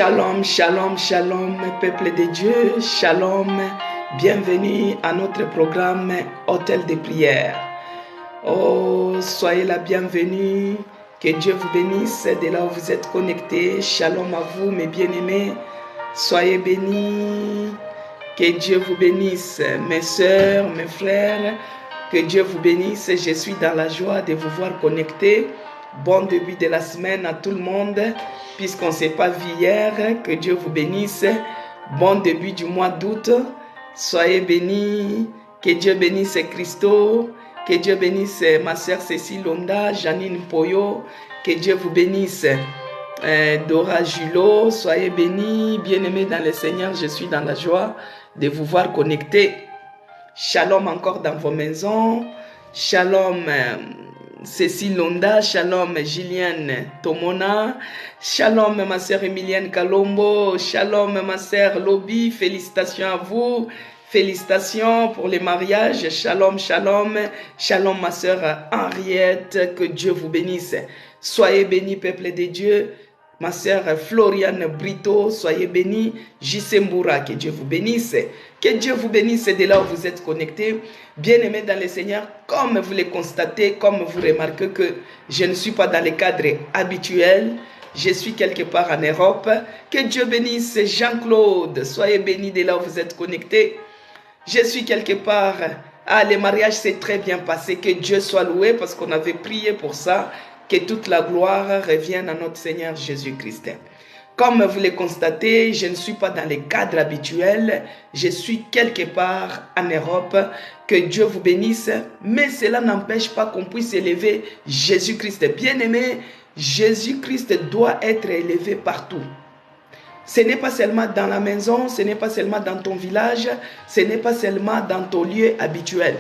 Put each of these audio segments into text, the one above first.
Shalom, shalom, shalom, peuple de Dieu, shalom, bienvenue à notre programme Hôtel de prière. Oh, soyez la bienvenue, que Dieu vous bénisse de là où vous êtes connectés. Shalom à vous, mes bien-aimés, soyez bénis, que Dieu vous bénisse, mes sœurs, mes frères, que Dieu vous bénisse. Je suis dans la joie de vous voir connectés. Bon début de la semaine à tout le monde, puisqu'on ne s'est pas vu hier. Que Dieu vous bénisse. Bon début du mois d'août. Soyez bénis. Que Dieu bénisse Christo. Que Dieu bénisse ma sœur Cécile Londa, Janine Poyo. Que Dieu vous bénisse. Dora Julot, soyez bénis. Bien-aimés dans le Seigneur, je suis dans la joie de vous voir connectés. Shalom encore dans vos maisons. Shalom Cécile Londa, shalom Gilliane Tomona, shalom ma sœur Emilienne Kalombo, shalom ma sœur Lobby, félicitations à vous, félicitations pour les mariages, shalom, shalom, shalom ma sœur Henriette, que Dieu vous bénisse. Soyez bénis peuple de Dieu. Ma sœur Floriane Brito, soyez bénis. Jisembura, que Dieu vous bénisse. Que Dieu vous bénisse de là où vous êtes connectés. Bien-aimés dans le Seigneur, comme vous le constatez, comme vous remarquez que je ne suis pas dans le cadre habituel, je suis quelque part en Europe. Que Dieu bénisse Jean-Claude, soyez bénis de là où vous êtes connectés. Je suis quelque part. Ah, le mariage s'est très bien passé. Que Dieu soit loué parce qu'on avait prié pour ça. Que toute la gloire revienne à notre Seigneur Jésus-Christ. Comme vous le constatez, je ne suis pas dans le cadre habituel. Je suis quelque part en Europe. Que Dieu vous bénisse. Mais cela n'empêche pas qu'on puisse élever Jésus-Christ. Bien-aimé, Jésus-Christ doit être élevé partout. Ce n'est pas seulement dans la maison, ce n'est pas seulement dans ton village, ce n'est pas seulement dans ton lieu habituel.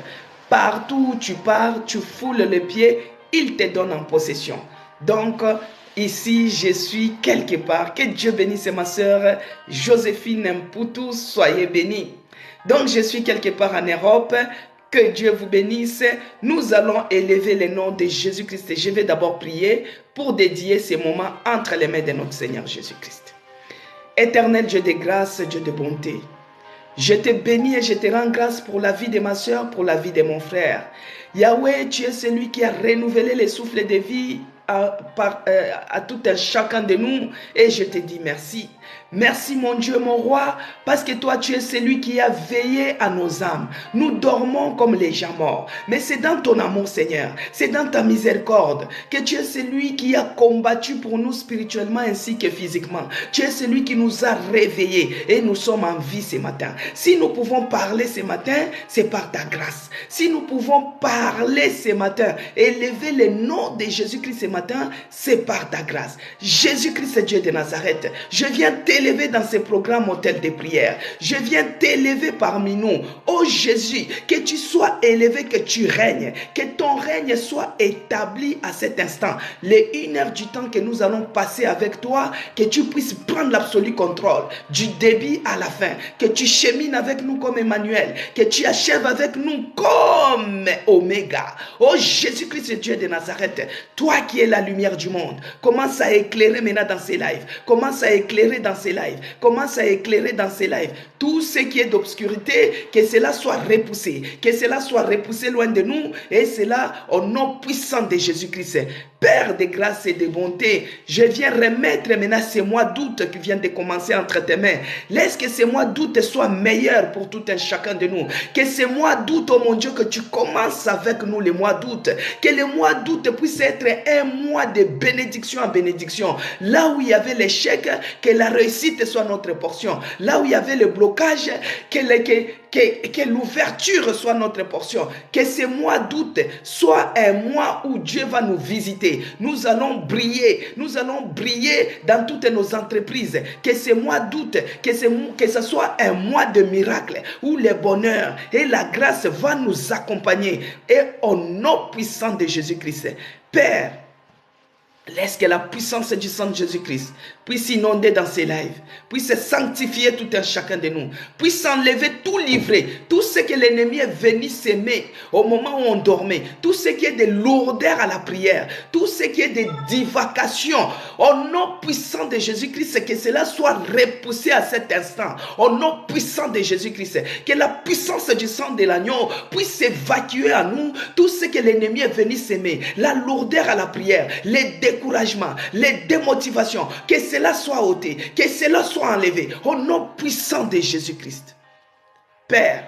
Partout où tu pars, tu foules les pieds, il te donne en possession. Donc, ici, je suis quelque part. Que Dieu bénisse ma sœur Joséphine Mpoutou, soyez bénis. Donc, je suis quelque part en Europe. Que Dieu vous bénisse. Nous allons élever le nom de Jésus-Christ. Je vais d'abord prier pour dédier ces moments entre les mains de notre Seigneur Jésus-Christ. Éternel Dieu de grâce, Dieu de bonté, je te bénis et je te rends grâce pour la vie de ma soeur, pour la vie de mon frère. Yahweh, tu es celui qui a renouvelé les souffles de vie à tout un chacun de nous. Et je te dis merci. Merci mon Dieu, mon roi, parce que toi tu es celui qui a veillé à nos âmes. Nous dormons comme les gens morts. Mais c'est dans ton amour Seigneur, c'est dans ta miséricorde que tu es celui qui a combattu pour nous spirituellement ainsi que physiquement. Tu es celui qui nous a réveillés et nous sommes en vie ce matin. Si nous pouvons parler ce matin, c'est par ta grâce. Si nous pouvons parler ce matin, élever le nom de Jésus-Christ ce matin, c'est par ta grâce. Jésus-Christ, Dieu de Nazareth, je viens t'élever dans ce programme hôtel de prière. Je viens t'élever parmi nous. Oh Jésus, que tu sois élevé, que tu règnes, que ton règne soit établi à cet instant. Les 1 heure du temps que nous allons passer avec toi, que tu puisses prendre l'absolu contrôle du début à la fin, que tu chemines avec nous comme Emmanuel, que tu achèves avec nous comme Oméga. Oh Jésus-Christ, Dieu de Nazareth, toi qui es la lumière du monde, commence à éclairer maintenant dans ces lives, commence à éclairer dans ces lives, commence à éclairer dans ces lives tout ce qui est d'obscurité, que cela soit repoussé, que cela soit repoussé loin de nous, et cela au nom puissant de Jésus-Christ. Père de grâce et de bonté, je viens remettre maintenant ces mois d'août qui viennent de commencer entre tes mains. Laisse que ces mois d'août soient meilleurs pour tout un chacun de nous. Que ces mois d'août, oh mon Dieu, que tu commences avec nous les mois d'août. Que les mois d'août puissent être un mois de bénédiction en bénédiction. Là où il y avait l'échec, que la réussite soit notre portion. Là où il y avait le blocage, que l'ouverture soit notre portion. Que ces mois d'août soient un mois où Dieu va nous visiter. Nous allons briller dans toutes nos entreprises. Que ces mois d'août, que ce soit un mois de miracle où le bonheur et la grâce vont nous accompagner. Et au nom puissant de Jésus-Christ, Père, Laisse que la puissance du sang de Jésus-Christ puisse inonder dans ces lives, puisse sanctifier tout un chacun de nous, puisse enlever tout livret, tout ce que l'ennemi est venu s'aimer au moment où on dormait, tout ce qui est de lourdeur à la prière, tout ce qui est de divacation, au nom puissant de Jésus-Christ, que cela soit repoussé à cet instant, au nom puissant de Jésus-Christ, que la puissance du sang de l'agneau puisse évacuer à nous tout ce que l'ennemi est venu s'aimer, la lourdeur à la prière, les découragement, les démotivations, que cela soit ôté, que cela soit enlevé, au nom puissant de Jésus-Christ. Père,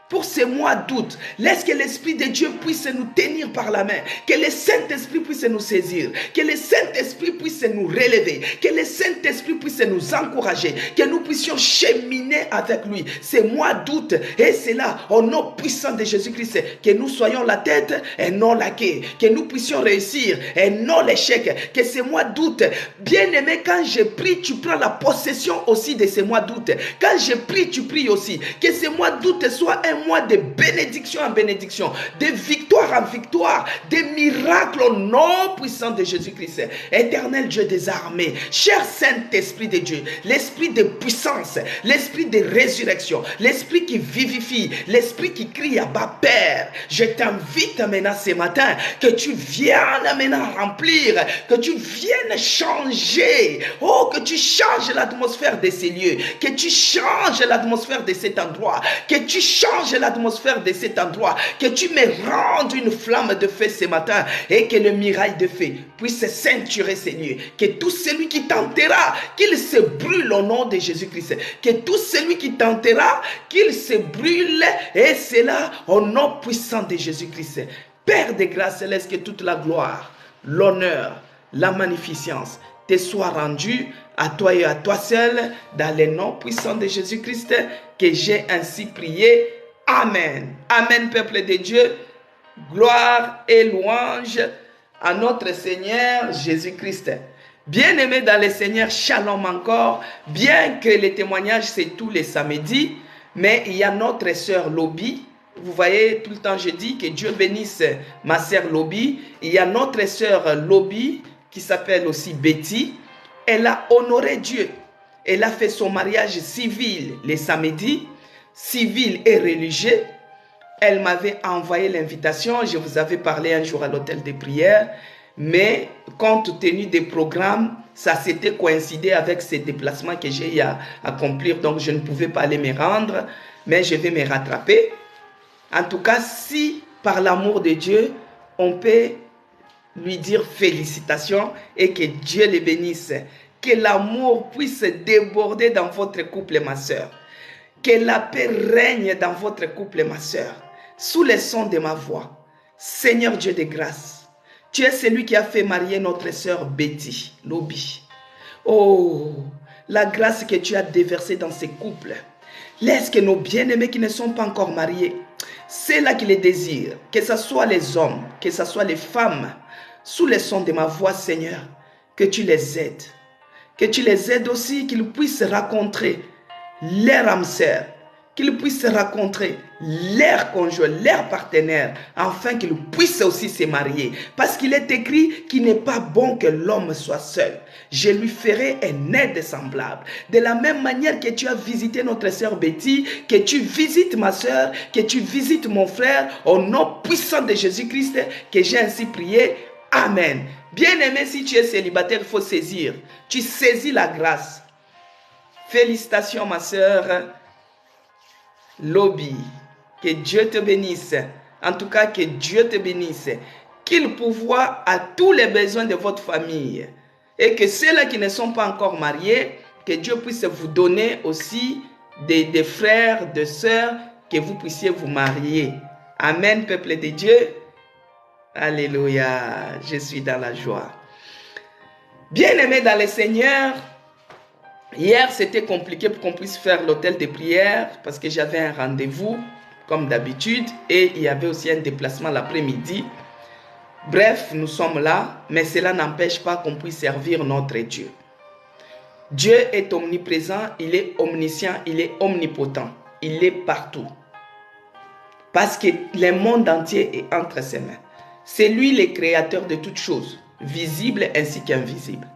pour ce mois d'août, laisse que l'Esprit de Dieu puisse nous tenir par la main, que le Saint-Esprit puisse nous saisir, que le Saint-Esprit puisse nous relever, que le Saint-Esprit puisse nous encourager, que nous puissions cheminer avec lui ce mois d'août. Et c'est là, au nom puissant de Jésus-Christ, que nous soyons la tête et non la queue, que nous puissions réussir et non l'échec, que ce mois d'août, bien-aimé, quand je prie, tu prends la possession aussi de ce mois d'août. Quand je prie, tu pries aussi. Que ce mois d'août soit un mois de bénédiction en bénédiction, de victoire en victoire, de miracles au nom puissant de Jésus-Christ. Éternel Dieu des armées, cher Saint-Esprit de Dieu, l'esprit de puissance, l'esprit de résurrection, l'esprit qui vivifie, l'esprit qui crie à bas Père, je t'invite maintenant ce matin que tu viennes maintenant remplir, que tu viennes changer, oh, que tu changes l'atmosphère de ces lieux, que tu changes l'atmosphère de cet endroit, que tu changes l'atmosphère de cet endroit, que tu me rendes une flamme de feu ce matin et que le mirail de feu puisse ceinturer ces lieux, que tout celui qui tentera, qu'il se brûle au nom de Jésus-Christ, que tout celui qui tentera, qu'il se brûle, et c'est là au nom puissant de Jésus-Christ. Père de grâce, laisse que toute la gloire, l'honneur, la magnificence te soit rendue à toi et à toi seul, dans le nom puissant de Jésus-Christ, que j'ai ainsi prié. Amen. Amen, peuple de Dieu. Gloire et louange à notre Seigneur Jésus-Christ. Bien-aimés dans le Seigneur, shalom encore. Bien que les témoignages, c'est tous les samedis, mais il y a notre sœur Lobby. Vous voyez, tout le temps je dis que Dieu bénisse ma sœur Lobby. Il y a notre sœur Lobby qui s'appelle aussi Betty. Elle a honoré Dieu. Elle a fait son mariage civil les samedis, civil et religieux. Elle m'avait envoyé l'invitation. Je vous avais parlé un jour à l'hôtel de prière. Mais compte tenu des programmes, ça s'était coïncidé avec ces déplacements que j'ai à accomplir. Donc je ne pouvais pas aller me rendre. Mais je vais me rattraper. En tout cas, si par l'amour de Dieu, on peut lui dire félicitations et que Dieu les bénisse. Que l'amour puisse déborder dans votre couple, ma soeur. Que la paix règne dans votre couple, ma soeur. Sous le son de ma voix. Seigneur Dieu de grâce, tu es celui qui a fait marier notre soeur Betty, Lobby. Oh, la grâce que tu as déversée dans ces couples. Laisse que nos bien-aimés qui ne sont pas encore mariés, c'est là qui les désirent, que ce soit les hommes, que ce soit les femmes, sous le son de ma voix, Seigneur, que tu les aides. Que tu les aides aussi, qu'ils puissent rencontrer leur âme sœur, qu'ils puissent rencontrer leur conjoint, leur partenaire, afin qu'ils puissent aussi se marier. Parce qu'il est écrit qu'il n'est pas bon que l'homme soit seul. Je lui ferai un aide semblable. De la même manière que tu as visité notre sœur Betty, que tu visites ma sœur, que tu visites mon frère, au nom puissant de Jésus-Christ, que j'ai ainsi prié. Amen. Bien-aimé, si tu es célibataire, il faut saisir. Tu saisis la grâce. Félicitations, ma sœur Lobby. Que Dieu te bénisse. En tout cas, que Dieu te bénisse. Qu'il pourvoie à tous les besoins de votre famille. Et que ceux-là qui ne sont pas encore mariés, que Dieu puisse vous donner aussi des frères, des sœurs, que vous puissiez vous marier. Amen, peuple de Dieu. Alléluia, je suis dans la joie. Bien-aimés dans le Seigneur, hier c'était compliqué pour qu'on puisse faire l'hôtel de prière parce que j'avais un rendez-vous comme d'habitude et il y avait aussi un déplacement l'après-midi. Bref, nous sommes là, mais cela n'empêche pas qu'on puisse servir notre Dieu. Dieu est omniprésent, il est omniscient, il est omnipotent, il est partout. Parce que le monde entier est entre ses mains. C'est lui le créateur de toutes choses. visible ainsi qu'invisible.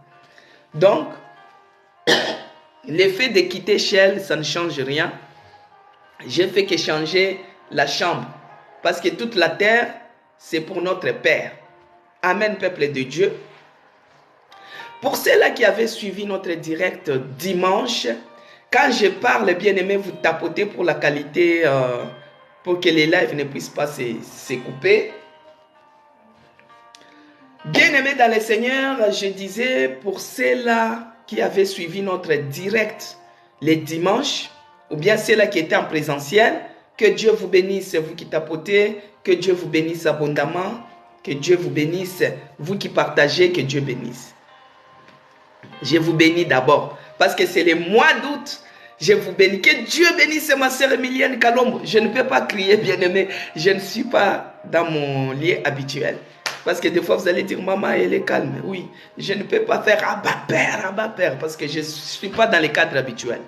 Donc, l'effet de quitter Shell, ça ne change rien. Je fais que changer la chambre. Parce que toute la terre, c'est pour notre Père. Amen, peuple de Dieu. Pour ceux-là qui avaient suivi notre direct dimanche, quand je parle, bien aimé, vous tapotez pour la qualité, pour que les lives ne puissent pas se couper. Bien aimé dans le Seigneur, je disais pour ceux-là qui avaient suivi notre direct les dimanches, ou bien ceux-là qui étaient en présentiel, que Dieu vous bénisse, vous qui tapotez, que Dieu vous bénisse abondamment, que Dieu vous bénisse, vous qui partagez, que Dieu bénisse. Je vous bénis d'abord, parce que c'est le mois d'août. Je vous bénis. Que Dieu bénisse ma sœur Emilienne Kalombo. Je ne peux pas crier, bien-aimé. Je ne suis pas dans mon lieu habituel. Parce que des fois, vous allez dire, maman, elle est calme. Oui, je ne peux pas faire Abba Père, parce que je ne suis pas dans les cadres habituels.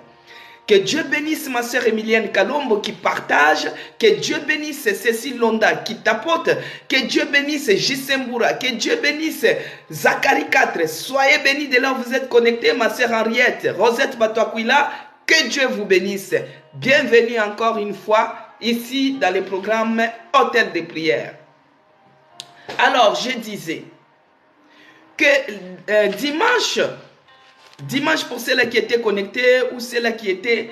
Que Dieu bénisse ma sœur Emilienne Kalombo qui partage. Que Dieu bénisse Cécile Londa qui tapote. Que Dieu bénisse Jisembura. Que Dieu bénisse Zachary 4. Soyez bénis de là où vous êtes connectés, ma sœur Henriette. Rosette Batoakwila. Que Dieu vous bénisse. Bienvenue encore une fois ici dans le programme Hôtel de prière. Alors, je disais que dimanche pour ceux-là qui étaient connectés ou ceux-là qui étaient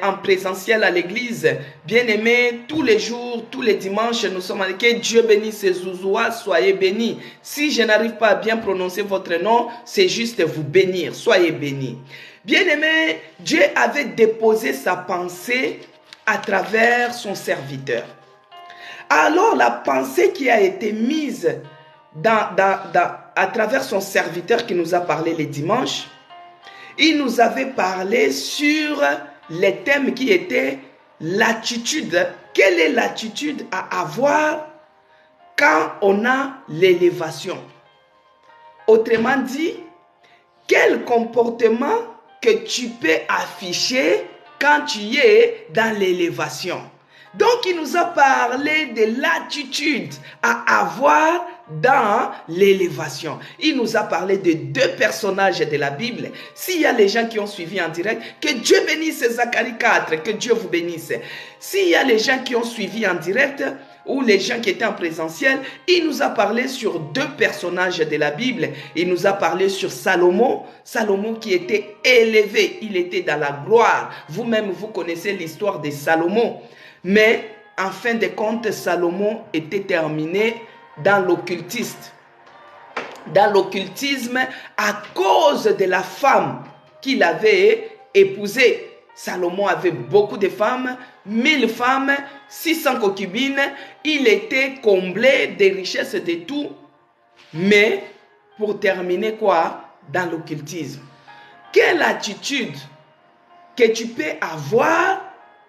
en présentiel à l'église, bien aimés, tous les jours, tous les dimanches, nous sommes avec que Dieu bénisse Zouzoua, soyez bénis. Si je n'arrive pas à bien prononcer votre nom, c'est juste vous bénir, soyez bénis. Bien aimé, Dieu avait déposé sa pensée à travers son serviteur. Alors la pensée qui a été mise à travers son serviteur qui nous a parlé les dimanches, il nous avait parlé sur les thèmes qui étaient l'attitude. Quelle est l'attitude à avoir quand on a l'élévation? Autrement dit, quel comportement que tu peux afficher quand tu es dans l'élévation? Donc, il nous a parlé de l'attitude à avoir dans l'élévation. Il nous a parlé de deux personnages de la Bible. S'il y a les gens qui ont suivi en direct, que Dieu bénisse Zacharie 4, que Dieu vous bénisse. S'il y a les gens qui ont suivi en direct, ou les gens qui étaient en présentiel, il nous a parlé sur deux personnages de la Bible. Il nous a parlé sur Salomon, Salomon qui était élevé, il était dans la gloire. Vous-même, vous connaissez l'histoire de Salomon. Mais en fin de compte, Salomon était terminé dans l'occultisme. Dans l'occultisme à cause de la femme qu'il avait épousée. Salomon avait beaucoup de femmes, 1000 femmes, 600 concubines. Il était comblé des richesses de tout. Mais pour terminer quoi? Dans l'occultisme. Quelle attitude que tu peux avoir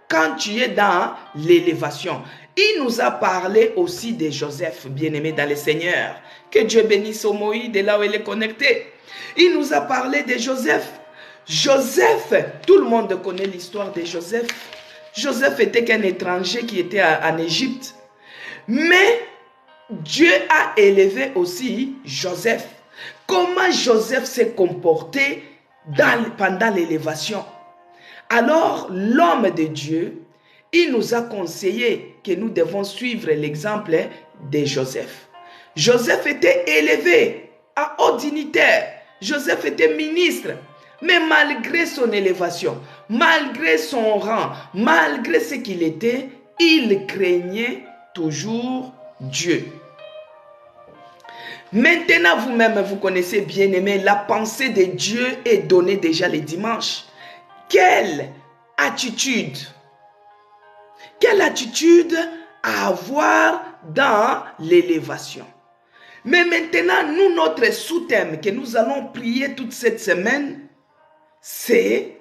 quand tu es dans l'élévation? Il nous a parlé aussi de Joseph, bien-aimé dans le Seigneur. Que Dieu bénisse Moïse de là où il est connecté. Il nous a parlé de Joseph. Joseph, tout le monde connaît l'histoire de Joseph. Joseph était qu'un étranger qui était en Égypte. Mais Dieu a élevé aussi Joseph. Comment Joseph s'est comporté pendant l'élévation? Alors, l'homme de Dieu, il nous a conseillé que nous devons suivre l'exemple de Joseph. Joseph était élevé à haut dignitaire. Joseph était ministre. Mais malgré son élévation, malgré son rang, malgré ce qu'il était, il craignait toujours Dieu. Maintenant, vous-même, vous connaissez bien aimé, la pensée de Dieu est donnée déjà les dimanches. Quelle attitude à avoir dans l'élévation? Mais maintenant, nous, notre sous-thème que nous allons prier toute cette semaine, c'est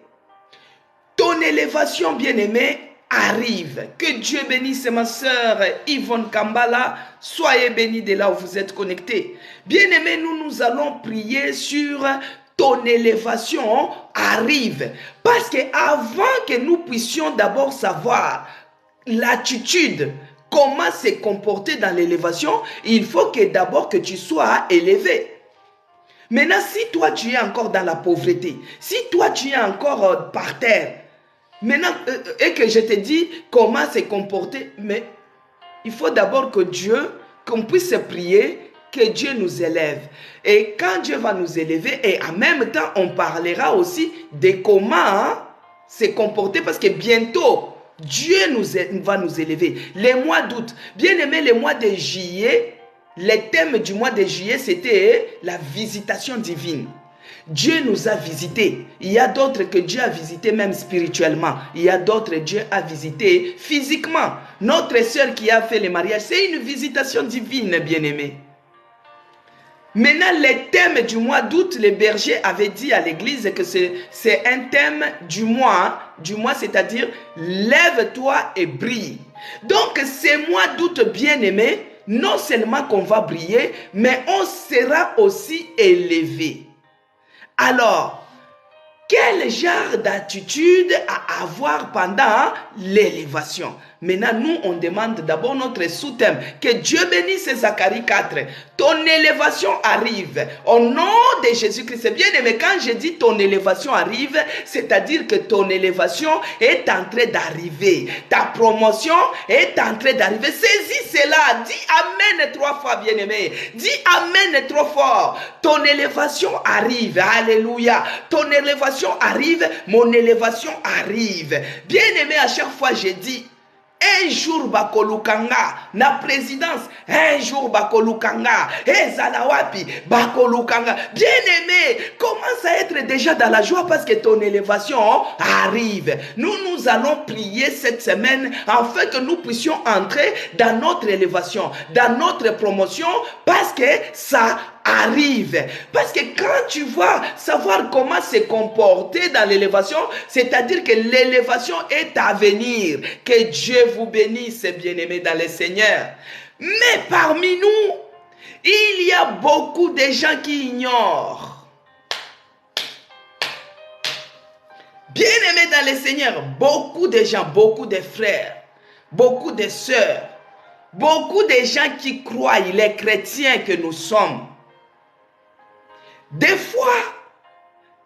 ton élévation, bien-aimé, arrive. Que Dieu bénisse ma sœur Yvonne Kambala. Soyez bénis de là où vous êtes connectés. Bien-aimé, nous allons prier sur ton élévation arrive. Parce que avant que nous puissions d'abord savoir l'attitude, comment se comporter dans l'élévation, il faut que d'abord que tu sois élevé. Maintenant, si toi tu es encore dans la pauvreté, si toi tu es encore par terre, maintenant, et que je te dis comment se comporter, mais il faut d'abord que Dieu, qu'on puisse prier, que Dieu nous élève. Et quand Dieu va nous élever, et en même temps, on parlera aussi de comment se comporter, parce que bientôt, Dieu va nous élever. Les mois d'août, bien aimé, les mois de juillet, le thème du mois de juillet, c'était la visitation divine. Dieu nous a visités. Il y a d'autres que Dieu a visités même spirituellement. Il y a d'autres que Dieu a visités physiquement. Notre sœur qui a fait le mariage, c'est une visitation divine, bien-aimée. Maintenant, le thème du mois d'août, les bergers avaient dit à l'église que c'est un thème du mois, c'est-à-dire lève-toi et brille. Donc, ce mois d'août, bien-aimé, non seulement qu'on va briller, mais on sera aussi élevé. Alors, quel genre d'attitude à avoir pendant l'élévation? Maintenant, nous, on demande d'abord notre sous-thème. Que Dieu bénisse Zacharie 4. Ton élévation arrive. Au nom de Jésus-Christ. Bien aimé, quand je dis ton élévation arrive, c'est-à-dire que ton élévation est en train d'arriver. Ta promotion est en train d'arriver. Saisis cela. Dis Amen 3 fois, bien aimé. Dis Amen 3 fois. Ton élévation arrive. Alléluia. Ton élévation arrive. Mon élévation arrive. Bien aimé, à chaque fois, je dis un jour bakolukanga na présidence, un jour bakolukanga ezalawapi bakolukanga. Bien aimé, commence à être déjà dans la joie parce que ton élévation arrive. Nous allons prier cette semaine afin que nous puissions entrer dans notre élévation, dans notre promotion, parce que ça arrive. Parce que quand tu vas savoir comment se comporter dans l'élévation, c'est-à-dire que l'élévation est à venir. Que Dieu vous bénisse, bien-aimés dans le Seigneur. Mais parmi nous, il y a beaucoup de gens qui ignorent. Bien-aimés dans le Seigneur, beaucoup de gens, beaucoup de frères, beaucoup de sœurs, beaucoup de gens qui croient, les chrétiens que nous sommes. Des fois,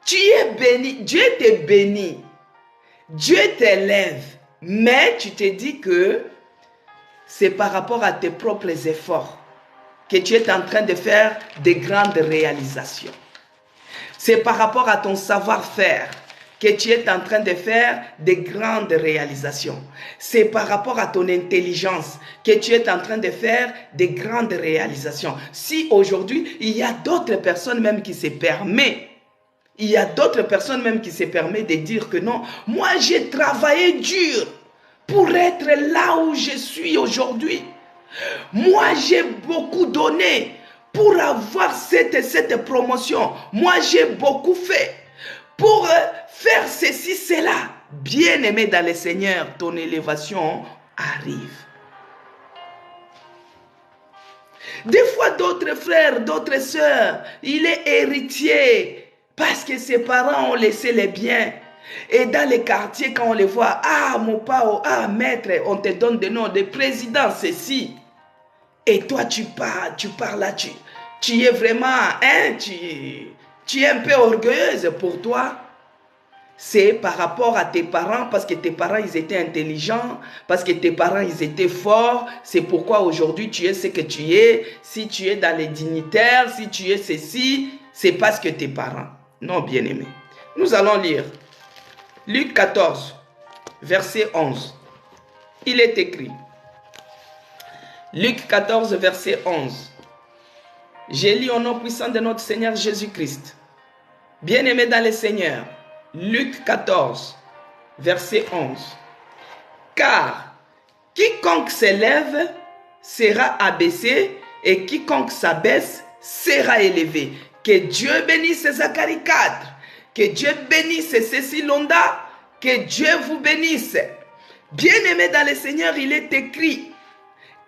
tu es béni, Dieu te bénit, Dieu t'élève, mais tu te dis que c'est par rapport à tes propres efforts que tu es en train de faire de grandes réalisations. C'est par rapport à ton savoir-faire que tu es en train de faire de grandes réalisations. C'est par rapport à ton intelligence que tu es en train de faire de grandes réalisations. Si aujourd'hui, il y a d'autres personnes même qui se permettent, il y a d'autres personnes même qui se permettent de dire que non, moi j'ai travaillé dur pour être là où je suis aujourd'hui. Moi j'ai beaucoup donné pour avoir cette promotion. Moi j'ai beaucoup fait pour faire ceci, cela. Bien-aimé dans le Seigneur, ton élévation arrive. Des fois, d'autres frères, d'autres sœurs, il est héritier parce que ses parents ont laissé les biens. Et dans les quartiers, quand on les voit, ah, mon pao, ah, maître, on te donne des noms de président, ceci. Et toi, tu pars là, tu es vraiment, hein, tu es un peu orgueilleuse pour toi. C'est par rapport à tes parents, parce que tes parents, ils étaient intelligents, parce que tes parents, ils étaient forts. C'est pourquoi aujourd'hui, tu es ce que tu es. Si tu es dans les dignitaires, si tu es ceci, c'est parce que tes parents. Non, bien-aimé. Nous allons lire Luc 14, verset 11. Il est écrit. Luc 14, verset 11. J'ai lu au nom puissant de notre Seigneur Jésus-Christ. Bien-aimé dans le Seigneur. Luc 14, verset 11. Car quiconque s'élève sera abaissé et quiconque s'abaisse sera élevé. Que Dieu bénisse Zacharie 4. Que Dieu bénisse Cécile Londa. Que Dieu vous bénisse. Bien-aimé dans le Seigneur, il est écrit.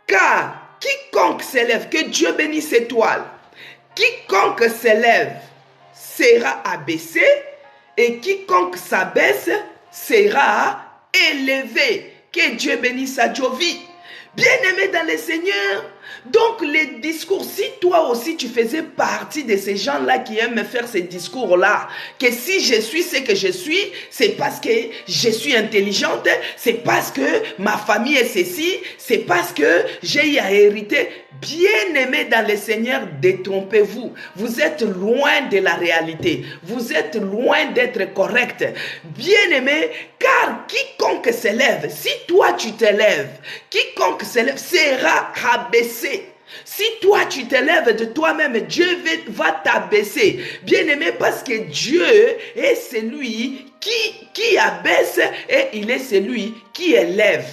Car quiconque s'élève, que Dieu bénisse Étoile. Quiconque s'élève sera abaissé. Et quiconque s'abaisse sera élevé. Que Dieu bénisse à Jovi. Bien-aimé dans le Seigneur, Donc les discours, si toi aussi tu faisais partie de ces gens-là qui aiment faire ces discours-là, que si je suis ce que je suis, c'est parce que je suis intelligente, c'est parce que ma famille est ceci, c'est parce que j'ai hérité. Bien-aimés dans le Seigneur, détrompez-vous. Vous êtes loin de la réalité. Vous êtes loin d'être correct. Bien-aimés, car quiconque s'élève, si toi tu t'élèves, quiconque s'élève sera abaissé. Si toi tu t'élèves de toi-même, Dieu va t'abaisser. Bien-aimé, parce que Dieu est celui qui abaisse et il est celui qui élève.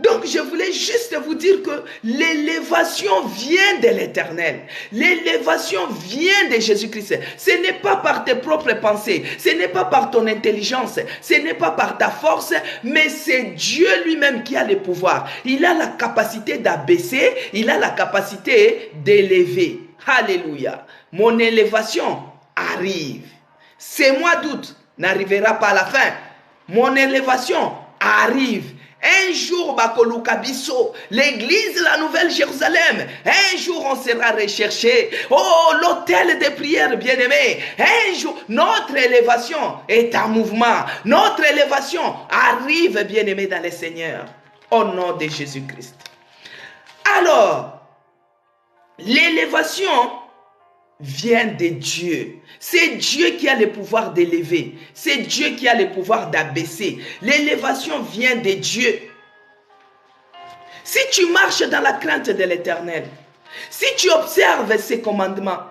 Donc, je voulais juste vous dire que l'élévation vient de l'Éternel. L'élévation vient de Jésus-Christ. Ce n'est pas par tes propres pensées, ce n'est pas par ton intelligence, ce n'est pas par ta force, mais c'est Dieu lui-même qui a le pouvoir. Il a la capacité d'abaisser, il a la capacité d'élever. Alléluia. Mon élévation arrive. Ce mois d'août n'arrivera pas à la fin. Mon élévation arrive. Un jour, Bakolukabiso, l'église, la Nouvelle Jérusalem, un jour on sera recherché. Oh, l'autel de prière, bien-aimé, un jour, notre élévation est en mouvement. Notre élévation arrive, bien-aimé, dans le Seigneur, au nom de Jésus-Christ. Alors, l'élévation vient de Dieu. C'est Dieu qui a le pouvoir d'élever. C'est Dieu qui a le pouvoir d'abaisser. L'élévation vient de Dieu. Si tu marches dans la crainte de l'Éternel, si tu observes ses commandements,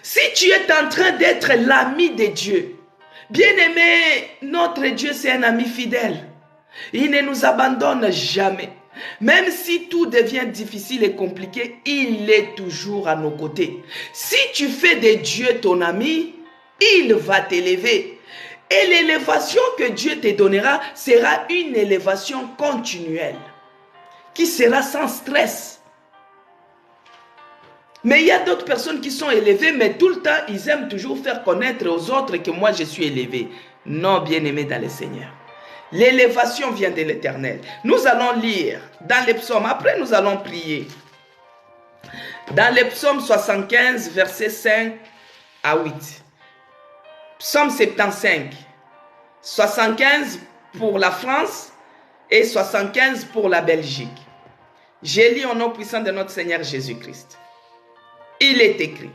si tu es en train d'être l'ami de Dieu, bien-aimé, notre Dieu c'est un ami fidèle. Il ne nous abandonne jamais. Même si tout devient difficile et compliqué, il est toujours à nos côtés. Si tu fais de Dieu ton ami, il va t'élever. Et l'élévation que Dieu te donnera sera une élévation continuelle, qui sera sans stress. Mais il y a d'autres personnes qui sont élevées, mais tout le temps, ils aiment toujours faire connaître aux autres que moi je suis élevé. Non, bien-aimé dans le Seigneur. L'élévation vient de l'Éternel. Nous allons lire dans les psaumes. Après, nous allons prier. Dans les psaumes 75, versets 5 à 8. Psaume 75. 75 pour la France et 75 pour la Belgique. J'ai lu au nom puissant de notre Seigneur Jésus-Christ. Il est écrit.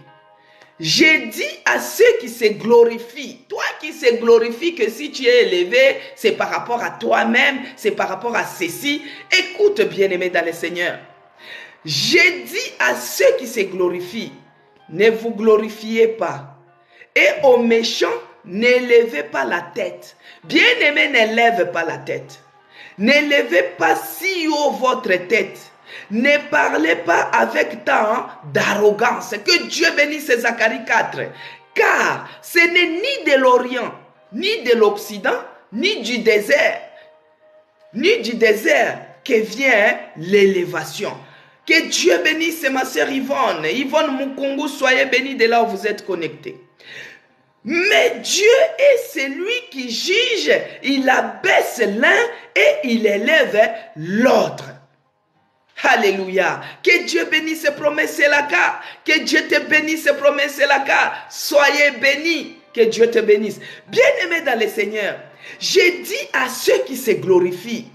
J'ai dit à ceux qui se glorifient, toi qui se glorifie que si tu es élevé, c'est par rapport à toi-même, c'est par rapport à ceci. Écoute, bien-aimé dans le Seigneur. J'ai dit à ceux qui se glorifient, ne vous glorifiez pas. Et aux méchants, n'élevez pas la tête. Bien-aimé, n'élève pas la tête. N'élevez pas si haut votre tête. Ne parlez pas avec tant d'arrogance. Que Dieu bénisse Zacharie 4. Car ce n'est ni de l'Orient, ni de l'Occident, ni du désert que vient l'élévation. Que Dieu bénisse ma sœur Yvonne. Yvonne Mukungu, soyez bénie de là où vous êtes connectés. Mais Dieu est celui qui juge. Il abaisse l'un et il élève l'autre. Alléluia. Que Dieu bénisse promesse la cas. Que Dieu te bénisse promesse la cas. Soyez bénis. Que Dieu te bénisse. Bien-aimés dans le Seigneur, j'ai dit à ceux qui se glorifient,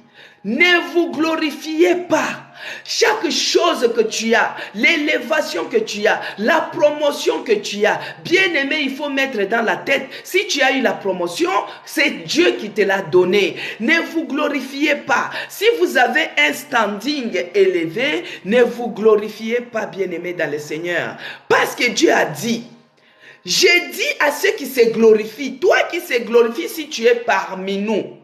ne vous glorifiez pas. Chaque chose que tu as, l'élévation que tu as, la promotion que tu as, bien aimé, il faut mettre dans la tête, si tu as eu la promotion, c'est Dieu qui te l'a donné. Ne vous glorifiez pas. Si vous avez un standing élevé, ne vous glorifiez pas, bien aimé dans le Seigneur. Parce que Dieu a dit, j'ai dit à ceux qui se glorifient, toi qui se glorifies si tu es parmi nous,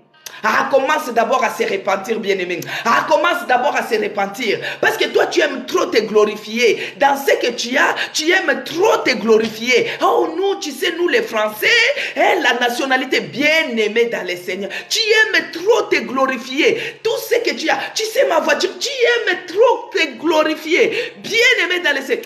commence d'abord à se repentir, bien-aimé. Commence d'abord à se repentir. Parce que toi, tu aimes trop te glorifier. Dans ce que tu as, tu aimes trop te glorifier. Oh, nous, tu sais, nous les Français, la nationalité bien-aimée dans le Seigneur. Tu aimes trop te glorifier. Tout ce que tu as, tu sais, ma voiture, tu aimes trop te glorifier. Bien-aimé dans le Seigneur.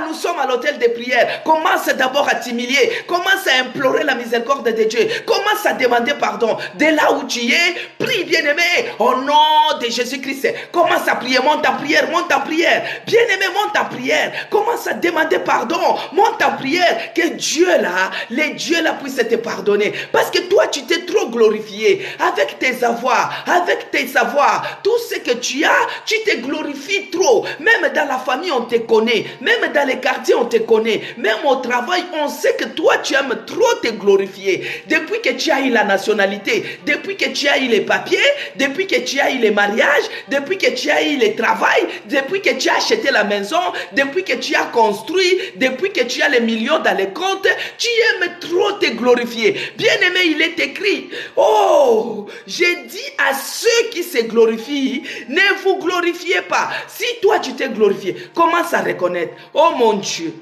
Nous sommes à l'hôtel de prière. Commence d'abord à t'humilier. Commence à implorer la miséricorde de Dieu. Commence à demander pardon. De là où tu es, prier, prie bien-aimé, au nom de Jésus-Christ. Commence à prier, monte ta prière, monte ta prière. Bien-aimé, monte ta prière. Commence à demander pardon, monte ta prière. Que Dieu là, les dieux là puissent te pardonner. Parce que toi, tu t'es trop glorifié avec tes avoirs, avec tes savoirs. Tout ce que tu as, tu te glorifies trop. Même dans la famille, on te connaît. Même dans les quartiers, on te connaît. Même au travail, on sait que toi, tu aimes trop te glorifier. Depuis que tu as eu la nationalité, depuis que tu as eu les papiers, depuis que tu as eu les mariages, depuis que tu as eu le travail, depuis que tu as acheté la maison, depuis que tu as construit, depuis que tu as les millions dans les comptes, tu aimes trop te glorifier. Bien-aimé, il est écrit, oh, j'ai dit à ceux qui se glorifient, ne vous glorifiez pas. Si toi tu t'es glorifié, commence à reconnaître, oh mon Dieu,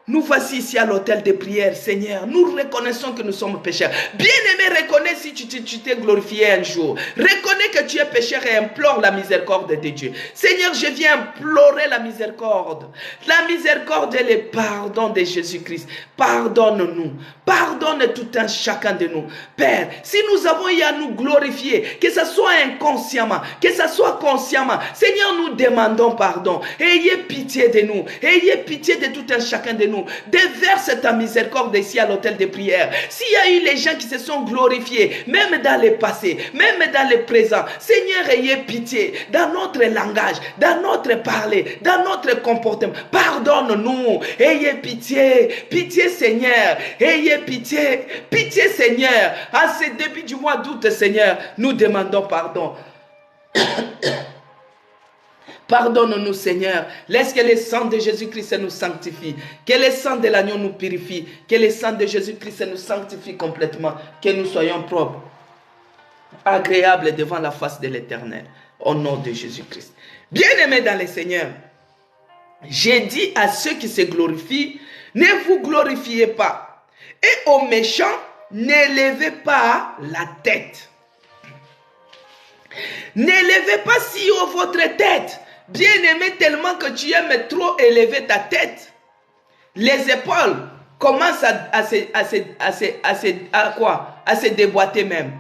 nous voici ici à l'autel de prière, Seigneur. Nous reconnaissons que nous sommes pécheurs. Bien-aimé, reconnais si tu t'es glorifié un jour. Reconnais que tu es pécheur et implore la miséricorde de Dieu. Seigneur, je viens implorer la miséricorde. La miséricorde et le pardon de Jésus-Christ. Pardonne-nous. Pardonne tout un chacun de nous. Père, si nous avons eu à nous glorifier, que ce soit inconsciemment, que ce soit consciemment, Seigneur, nous demandons pardon. Ayez pitié de nous. Ayez pitié de tout un chacun de nous. Déverse ta miséricorde ici à l'autel de prière. S'il y a eu les gens qui se sont glorifiés, même dans le passé, même dans le présent, Seigneur, ayez pitié dans notre langage, dans notre parler, dans notre comportement. Pardonne-nous. Ayez pitié. Pitié, Seigneur. Ayez pitié. Pitié, Seigneur. À ce début du mois d'août, Seigneur, nous demandons pardon. Pardonne-nous, Seigneur. Laisse que le sang de Jésus-Christ nous sanctifie. Que le sang de l'agneau nous purifie. Que le sang de Jésus-Christ nous sanctifie complètement. Que nous soyons propres, agréables devant la face de l'Éternel. Au nom de Jésus-Christ. Bien-aimés dans le Seigneur, j'ai dit à ceux qui se glorifient, ne vous glorifiez pas. Et aux méchants, n'élevez pas la tête. N'élevez pas si haut votre tête. Bien-aimé, tellement que tu aimes trop élever ta tête, les épaules commencent à se déboîter même.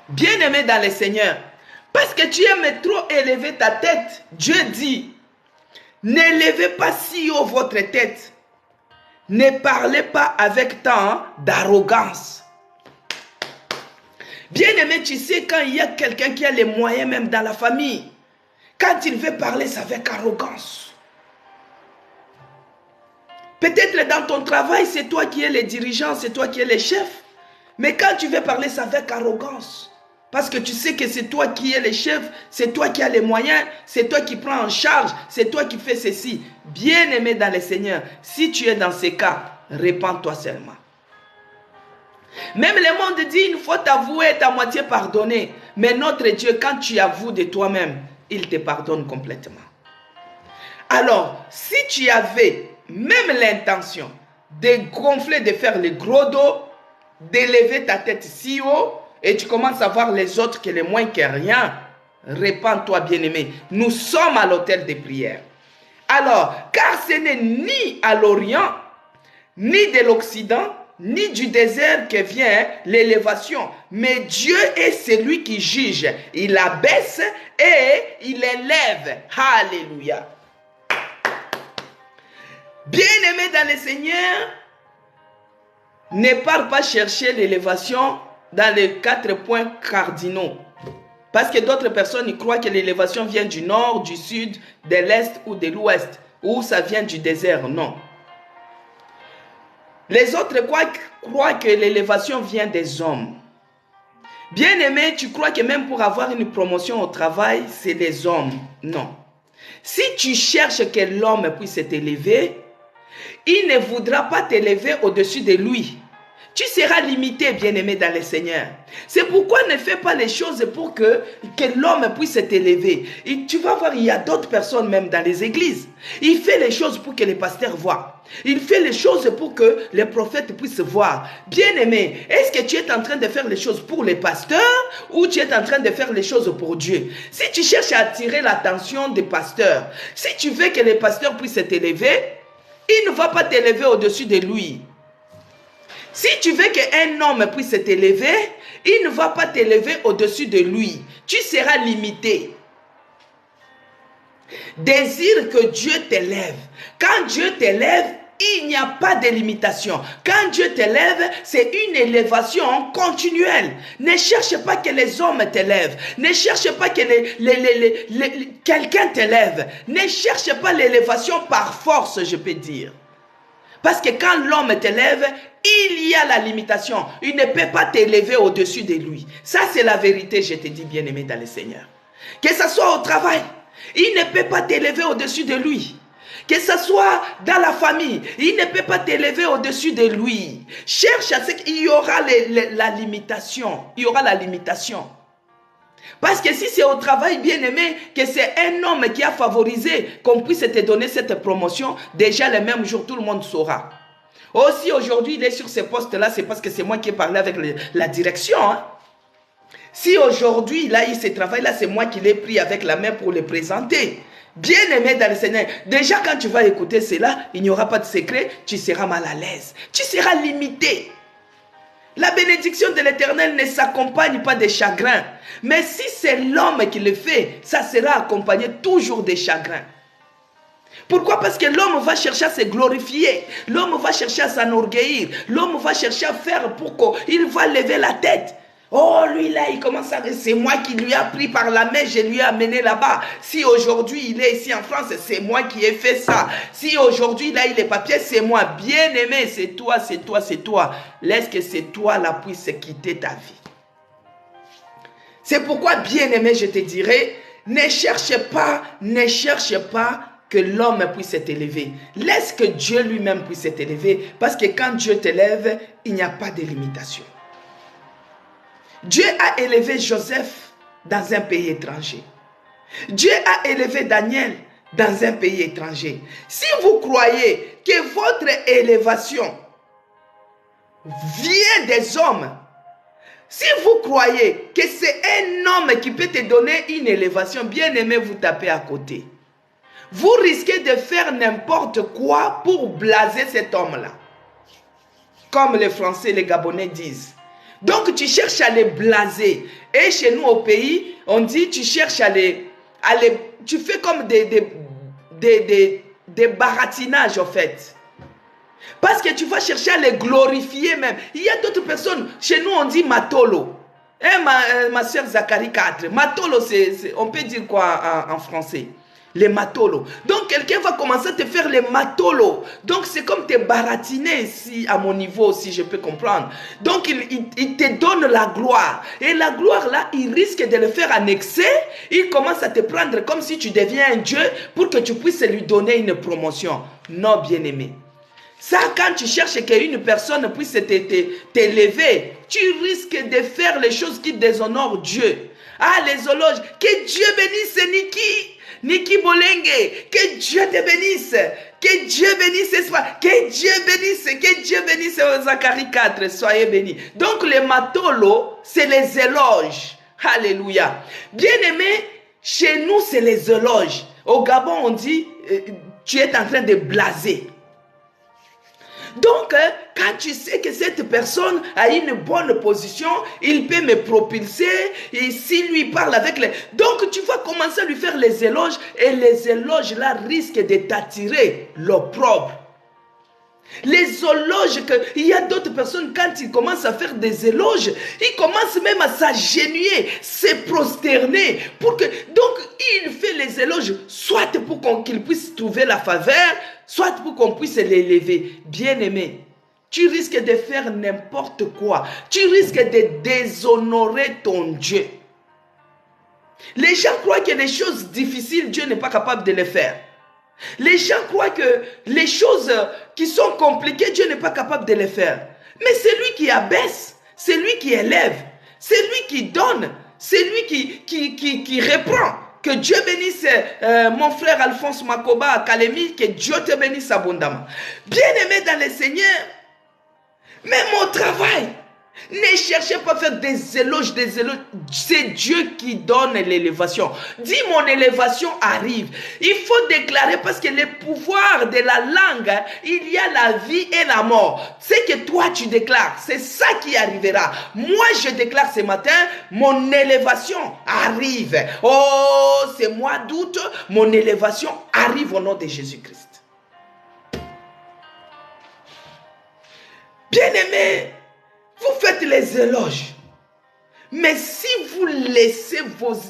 Bien-aimé dans le Seigneur, parce que tu aimes trop élever ta tête, Dieu dit, n'élevez pas si haut votre tête. Ne parlez pas avec tant d'arrogance. Bien-aimé, tu sais, quand il y a quelqu'un qui a les moyens même dans la famille, quand il veut parler, c'est avec arrogance. Peut-être dans ton travail, c'est toi qui es le dirigeant, c'est toi qui es le chef. Mais quand tu veux parler, c'est avec arrogance. Parce que tu sais que c'est toi qui es le chef, c'est toi qui as les moyens, c'est toi qui prends en charge, c'est toi qui fais ceci. Bien-aimé dans le Seigneur, si tu es dans ces cas, répands-toi seulement. Même le monde dit, il faut t'avouer, être à moitié pardonné. Mais notre Dieu, quand tu avoues de toi-même, il te pardonne complètement. Alors, si tu avais même l'intention de gonfler, de faire le gros dos, d'élever ta tête si haut, et tu commences à voir les autres que les moins que rien, répands-toi bien-aimé. Nous sommes à l'autel des prières. Alors, car ce n'est ni à l'Orient, ni de l'Occident, ni du désert que vient l'élévation, mais Dieu est celui qui juge. Il abaisse et il élève. Alléluia. Bien-aimé dans le Seigneur, ne pars pas chercher l'élévation dans les 4 points cardinaux. Parce que d'autres personnes ils croient que l'élévation vient du nord, du sud, de l'est ou de l'ouest, ou ça vient du désert. Non. Les autres croient que l'élévation vient des hommes. Bien-aimé, tu crois que même pour avoir une promotion au travail, c'est les hommes. Non. Si tu cherches que l'homme puisse t'élever, il ne voudra pas t'élever au-dessus de lui. Tu seras limité, bien-aimé dans le Seigneur. C'est pourquoi ne fais pas les choses pour que l'homme puisse t'élever. Et tu vas voir, il y a d'autres personnes même dans les églises. Il fait les choses pour que les pasteurs voient. Il fait les choses pour que les prophètes puissent voir. Bien-aimé, est-ce que tu es en train de faire les choses pour les pasteurs ou tu es en train de faire les choses pour Dieu? Si tu cherches à attirer l'attention des pasteurs, si tu veux que les pasteurs puissent t'élever, il ne va pas t'élever au-dessus de lui. Si tu veux qu'un homme puisse t'élever, il ne va pas t'élever au-dessus de lui. Tu seras limité. Désire que Dieu t'élève. Quand Dieu t'élève, il n'y a pas de limitation. Quand Dieu t'élève, c'est une élévation continuelle. Ne cherche pas que les hommes t'élèvent. Ne cherche pas que quelqu'un t'élève. Ne cherche pas l'élévation par force, je peux dire. Parce que quand l'homme t'élève, il y a la limitation. Il ne peut pas t'élever au-dessus de lui. Ça, c'est la vérité, je te dis, bien-aimé dans le Seigneur. Que ce soit au travail, il ne peut pas t'élever au-dessus de lui. Que ce soit dans la famille, il ne peut pas t'élever au-dessus de lui. Cherche à ce qu'il y aura la limitation. Il y aura la limitation. Parce que si c'est au travail, bien aimé, que c'est un homme qui a favorisé qu'on puisse te donner cette promotion, déjà le même jour, tout le monde saura. Aussi aujourd'hui, il est sur ce poste-là, c'est parce que c'est moi qui ai parlé avec la direction. Hein. Si aujourd'hui, il a eu ce travail-là, c'est moi qui l'ai pris avec la main pour le présenter. Bien aimé dans le Seigneur, déjà quand tu vas écouter cela, il n'y aura pas de secret, tu seras mal à l'aise, tu seras limité. La bénédiction de l'Éternel ne s'accompagne pas des chagrins, mais si c'est l'homme qui le fait, ça sera accompagné toujours des chagrins. Pourquoi? Parce que l'homme va chercher à se glorifier, l'homme va chercher à s'enorgueillir, l'homme va chercher à faire pour qu'il va lever la tête. Oh, lui là, il commence à... C'est moi qui lui ai pris par la main, je lui ai amené là-bas. Si aujourd'hui il est ici en France, c'est moi qui ai fait ça. Si aujourd'hui là, il est papier, c'est moi. Bien aimé, c'est toi, c'est toi, c'est toi. Laisse que c'est toi là puisse quitter ta vie. C'est pourquoi, bien aimé, je te dirais, ne cherche pas que l'homme puisse t'élever. Laisse que Dieu lui-même puisse t'élever. Parce que quand Dieu t'élève, il n'y a pas de limitation. Dieu a élevé Joseph dans un pays étranger. Dieu a élevé Daniel dans un pays étranger. Si vous croyez que votre élévation vient des hommes, si vous croyez que c'est un homme qui peut te donner une élévation, bien aimé, vous tapez à côté. Vous risquez de faire n'importe quoi pour blaser cet homme-là. Comme les Français, les Gabonais disent. Donc tu cherches à les blaser. Et chez nous au pays, on dit tu cherches à les tu fais comme des baratinages en fait. Parce que tu vas chercher à les glorifier même. Il y a d'autres personnes, chez nous on dit matolo. Ma soeur Zacharie 4, matolo on peut dire quoi en français? Les matolos. Donc quelqu'un va commencer à te faire les matolos. Donc c'est comme te baratiner ici à mon niveau, si je peux comprendre. Donc il te donne la gloire. Et la gloire là, il risque de le faire annexer. Il commence à te prendre comme si tu deviens un Dieu pour que tu puisses lui donner une promotion. Non, bien aimé. Ça, quand tu cherches qu'une personne puisse t'élever, tu risques de faire les choses qui déshonorent Dieu. Ah, les éloges. Que Dieu bénisse Niki Bolenge, que Dieu te bénisse, que Dieu bénisse Espoir, que Dieu bénisse Zacharie 4, soyez bénis. Donc les matolos, c'est les éloges. Alléluia. Bien aimé, chez nous, c'est les éloges. Au Gabon, on dit, tu es en train de blaser. Donc, quand tu sais que cette personne a une bonne position, il peut me propulser, et s'il lui parle avec les... Donc, tu vas commencer à lui faire les éloges, et les éloges là risquent de t'attirer l'opprobre. Les éloges, il y a d'autres personnes, quand ils commencent à faire des éloges, ils commencent même à s'agenouiller, se prosterner. Donc, il fait les éloges, soit pour qu'il puisse trouver la faveur, soit pour qu'on puisse l'élever. Bien-aimé, tu risques de faire n'importe quoi. Tu risques de déshonorer ton Dieu. Les gens croient que les choses difficiles, Dieu n'est pas capable de les faire. Les gens croient que les choses qui sont compliquées, Dieu n'est pas capable de les faire. Mais c'est lui qui abaisse, c'est lui qui élève, c'est lui qui donne, c'est lui qui reprend. Que Dieu bénisse mon frère Alphonse Makoba à Kalemi, que Dieu te bénisse abondamment. Bien-aimé dans le Seigneur, même au travail, Ne cherchez pas à faire des éloges, des éloges. C'est Dieu qui donne l'élévation. Dis, mon élévation arrive. Il faut déclarer parce que le pouvoir de la langue, il y a la vie et la mort. C'est que toi tu déclares, c'est ça qui arrivera. Moi je déclare ce matin, mon élévation arrive. Oh, c'est mois d'août, mon élévation arrive au nom de Jésus-Christ. Bien-aimés, vous faites les éloges. Mais si vous laissez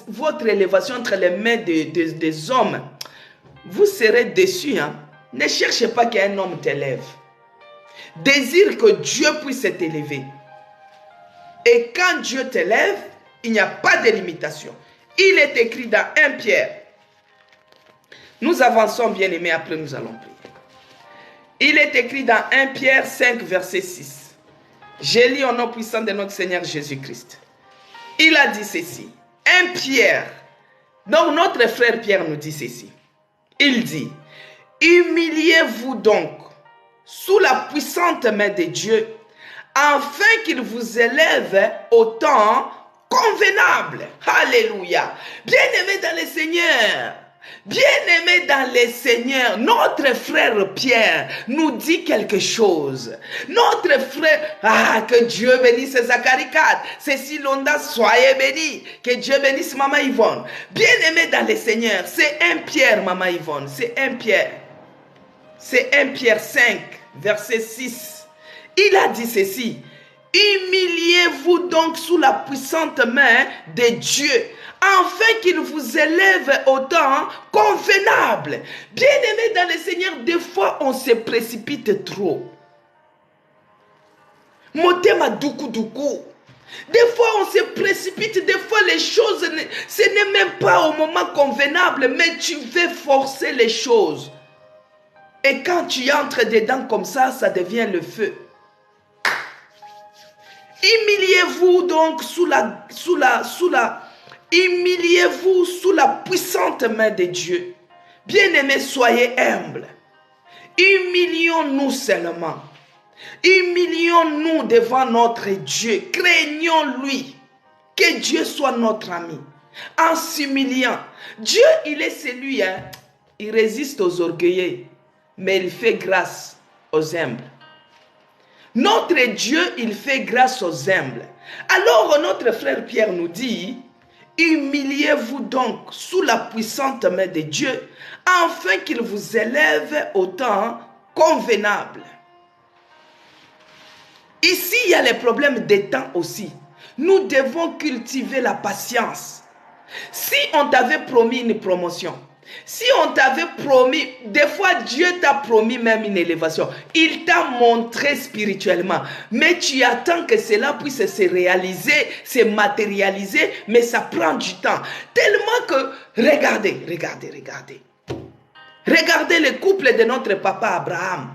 votre élévation entre les mains des hommes, vous serez déçus. Hein? Ne cherchez pas qu'un homme t'élève. Désire que Dieu puisse t'élever. Et quand Dieu t'élève, il n'y a pas de limitation. Il est écrit dans 1 Pierre. Nous avançons, bien-aimés, après nous allons prier. Il est écrit dans 1 Pierre 5, verset 6. Je lis au nom puissant de notre Seigneur Jésus-Christ. Il a dit ceci. 1 Pierre. Donc notre frère Pierre nous dit ceci. Il dit, humiliez-vous donc sous la puissante main de Dieu, afin qu'il vous élève au temps convenable. Alléluia. Bien-aimé dans le Seigneur. Bien-aimé dans le Seigneur, notre frère Pierre nous dit quelque chose. Notre frère, que Dieu bénisse Zacharie 4, Cécile Londa, soyez bénis. Que Dieu bénisse Maman Yvonne. Bien-aimé dans le Seigneur, c'est 1 Pierre, Maman Yvonne, c'est 1 Pierre. C'est 1 Pierre 5, verset 6. Il a dit ceci. Humiliez-vous donc sous la puissante main de Dieu, afin qu'il vous élève au temps convenable. Bien-aimés dans le Seigneur, des fois on se précipite trop. Motema doukou doukou. Des fois on se précipite, des fois les choses, ce n'est même pas au moment convenable, mais tu veux forcer les choses. Et quand tu entres dedans comme ça, ça devient le feu. Humiliez-vous donc humiliez-vous sous la puissante main de Dieu. Bien-aimés, soyez humbles. Humilions-nous seulement. Humilions-nous devant notre Dieu. Craignons-lui. Que Dieu soit notre ami. En s'humiliant. Dieu, il est celui, il résiste aux orgueilleux, mais il fait grâce aux humbles. Notre Dieu, il fait grâce aux humbles. Alors notre frère Pierre nous dit, humiliez-vous donc sous la puissante main de Dieu, afin qu'il vous élève au temps convenable. Ici, il y a les problèmes des temps aussi. Nous devons cultiver la patience. Si on t'avait promis une promotion, si on t'avait promis, des fois Dieu t'a promis même une élévation. Il t'a montré spirituellement. Mais tu attends que cela puisse se réaliser, se matérialiser. Mais ça prend du temps. Tellement que, regardez. Regardez le couple de notre papa Abraham.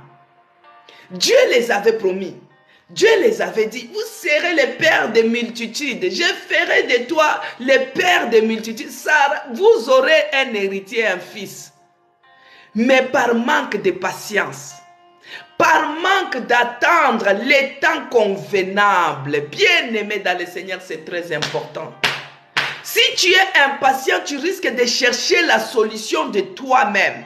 Dieu les avait promis. Dieu les avait dit, vous serez les pères de multitudes. Je ferai de toi les pères de multitudes. Sarah, vous aurez un héritier, un fils. Mais par manque de patience, par manque d'attendre les temps convenables, bien aimé dans le Seigneur, c'est très important. Si tu es impatient, tu risques de chercher la solution de toi-même.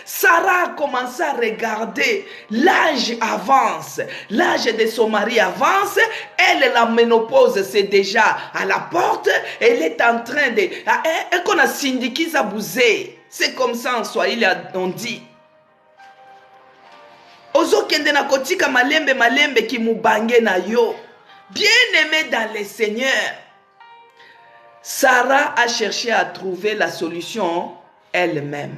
Sarah a commencé à regarder, l'âge avance, l'âge de son mari avance, elle, la ménopause, c'est déjà à la porte, elle est en train de... Et qu'on a syndiqué sa bousée. C'est comme ça en Swahili on dit. Ozo kende na kotika malembe ki mubange na yo. Bien aimé dans le Seigneur, Sarah a cherché à trouver la solution elle-même.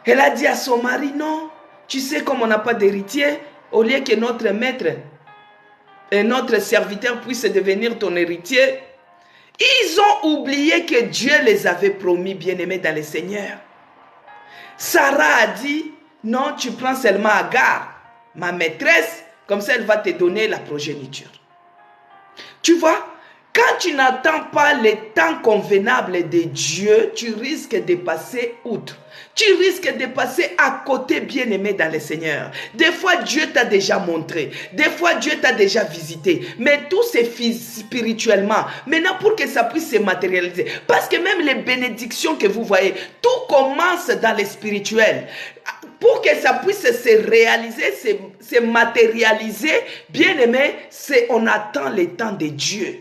Elle a dit à son mari, non, tu sais comme on n'a pas d'héritier, au lieu que notre maître et notre serviteur puissent devenir ton héritier, ils ont oublié que Dieu les avait promis, bien-aimés dans le Seigneur. Sarah a dit, non, tu prends seulement Agar, ma maîtresse, comme ça elle va te donner la progéniture. Tu vois, Quand tu n'attends pas le temps convenable de Dieu, tu risques de passer outre. Tu risques de passer à côté, bien-aimé dans le Seigneur. Des fois, Dieu t'a déjà montré. Des fois, Dieu t'a déjà visité. Mais tout c'est spirituellement. Maintenant, pour que ça puisse se matérialiser. Parce que même les bénédictions que vous voyez, tout commence dans le spirituel. Pour que ça puisse se réaliser, se matérialiser, bien-aimé, on attend le temps de Dieu.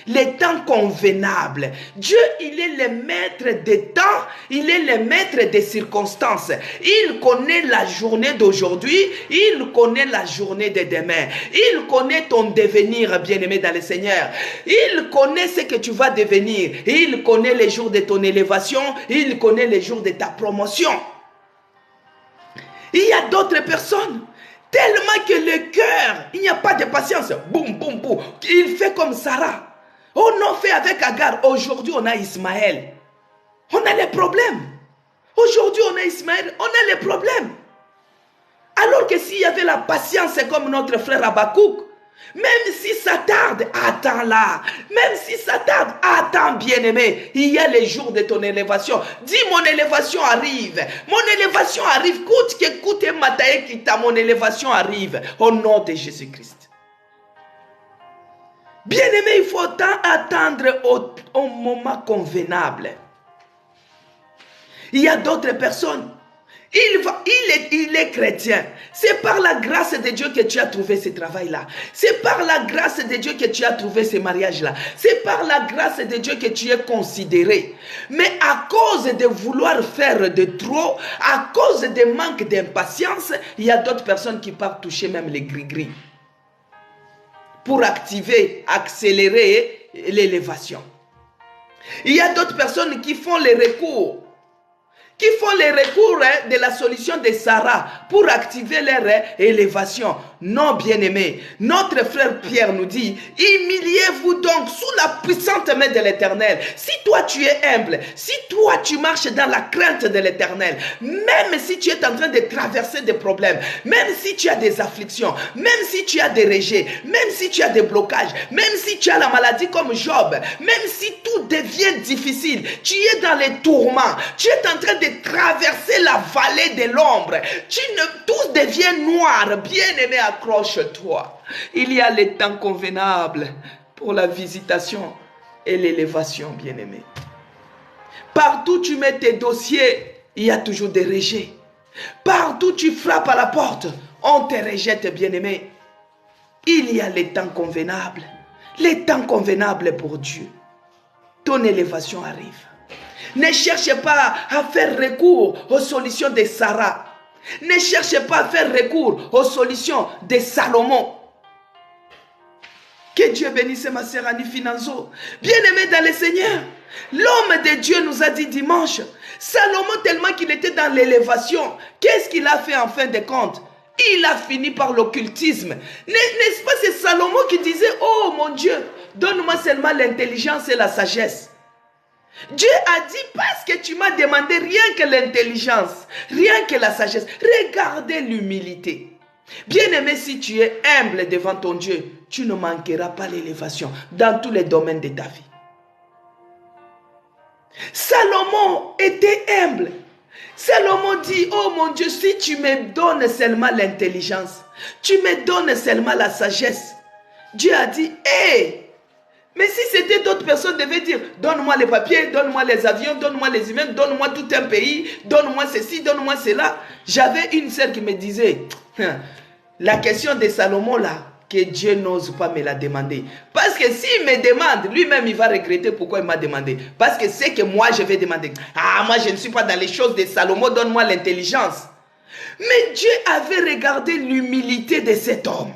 Les temps convenables. Dieu, il est le maître des temps, il est le maître des circonstances. Il connaît la journée d'aujourd'hui, il connaît la journée de demain. Il connaît ton devenir, bien-aimé dans le Seigneur. Il connaît ce que tu vas devenir. Il connaît les jours de ton élévation, il connaît les jours de ta promotion. Il y a d'autres personnes. Tellement que le cœur, il n'y a pas de patience. Boum, boum, boum. Il fait comme Sarah. On a fait avec Agar. Aujourd'hui, on a Ismaël. On a les problèmes. Aujourd'hui, on a Ismaël. On a les problèmes. Alors que s'il y avait la patience comme notre frère Habakkuk, même si ça tarde, attends là. Même si ça tarde, attends bien-aimé. Il y a les jours de ton élévation. Dis mon élévation arrive. Mon élévation arrive. Coûte que coûte Matae Kita, mon élévation arrive. Au nom de Jésus-Christ. Bien-aimé, il faut attendre au moment convenable. Il y a d'autres personnes. Il est chrétien. C'est par la grâce de Dieu que tu as trouvé ce travail-là. C'est par la grâce de Dieu que tu as trouvé ce mariage-là. C'est par la grâce de Dieu que tu es considéré. Mais à cause de vouloir faire de trop, à cause de manque d'impatience, il y a d'autres personnes qui partent toucher même les gris-gris. Pour activer, accélérer l'élévation. Il y a d'autres personnes qui font les recours. De la solution de Sarah pour activer leur élévation. Non, bien-aimé, notre frère Pierre nous dit, humiliez-vous donc sous la puissante main de l'Éternel. Si toi tu es humble, si toi tu marches dans la crainte de l'Éternel, même si tu es en train de traverser des problèmes, même si tu as des afflictions, même si tu as des rejets, même si tu as des blocages, même si tu as la maladie comme Job, même si tout devient difficile, tu es dans les tourments, tu es en train de traverser la vallée de l'ombre, tout devient noir, bien-aimé, accroche-toi. Il y a les temps convenables pour la visitation et l'élévation, bien-aimé. Partout tu mets tes dossiers, il y a toujours des rejets. Partout tu frappes à la porte, on te rejette, bien-aimé. Il y a les temps convenables pour Dieu. Ton élévation arrive. Ne cherchez pas à faire recours aux solutions de Sarah. Ne cherchez pas à faire recours aux solutions de Salomon. Que Dieu bénisse ma sœur Annie Finanzo. Bien-aimé dans le Seigneur, l'homme de Dieu nous a dit dimanche, Salomon tellement qu'il était dans l'élévation, qu'est-ce qu'il a fait en fin de compte? Il a fini par l'occultisme. N'est-ce pas, c'est Salomon qui disait, oh mon Dieu, donne-moi seulement l'intelligence et la sagesse. Dieu a dit, parce que tu m'as demandé rien que l'intelligence, rien que la sagesse, regardez l'humilité. Bien-aimé, si tu es humble devant ton Dieu, tu ne manqueras pas l'élévation dans tous les domaines de ta vie. Salomon était humble. Salomon dit, oh mon Dieu, si tu me donnes seulement l'intelligence, tu me donnes seulement la sagesse. Dieu a dit, hé, mais si c'était d'autres personnes devaient dire, donne-moi les papiers, donne-moi les avions, donne-moi les immeubles, donne-moi tout un pays, donne-moi ceci, donne-moi cela. J'avais une sœur qui me disait, la question de Salomon là, que Dieu n'ose pas me la demander. Parce que s'il me demande, lui-même il va regretter pourquoi il m'a demandé. Parce que c'est que moi je vais demander. Ah, moi je ne suis pas dans les choses de Salomon, donne-moi l'intelligence. Mais Dieu avait regardé l'humilité de cet homme.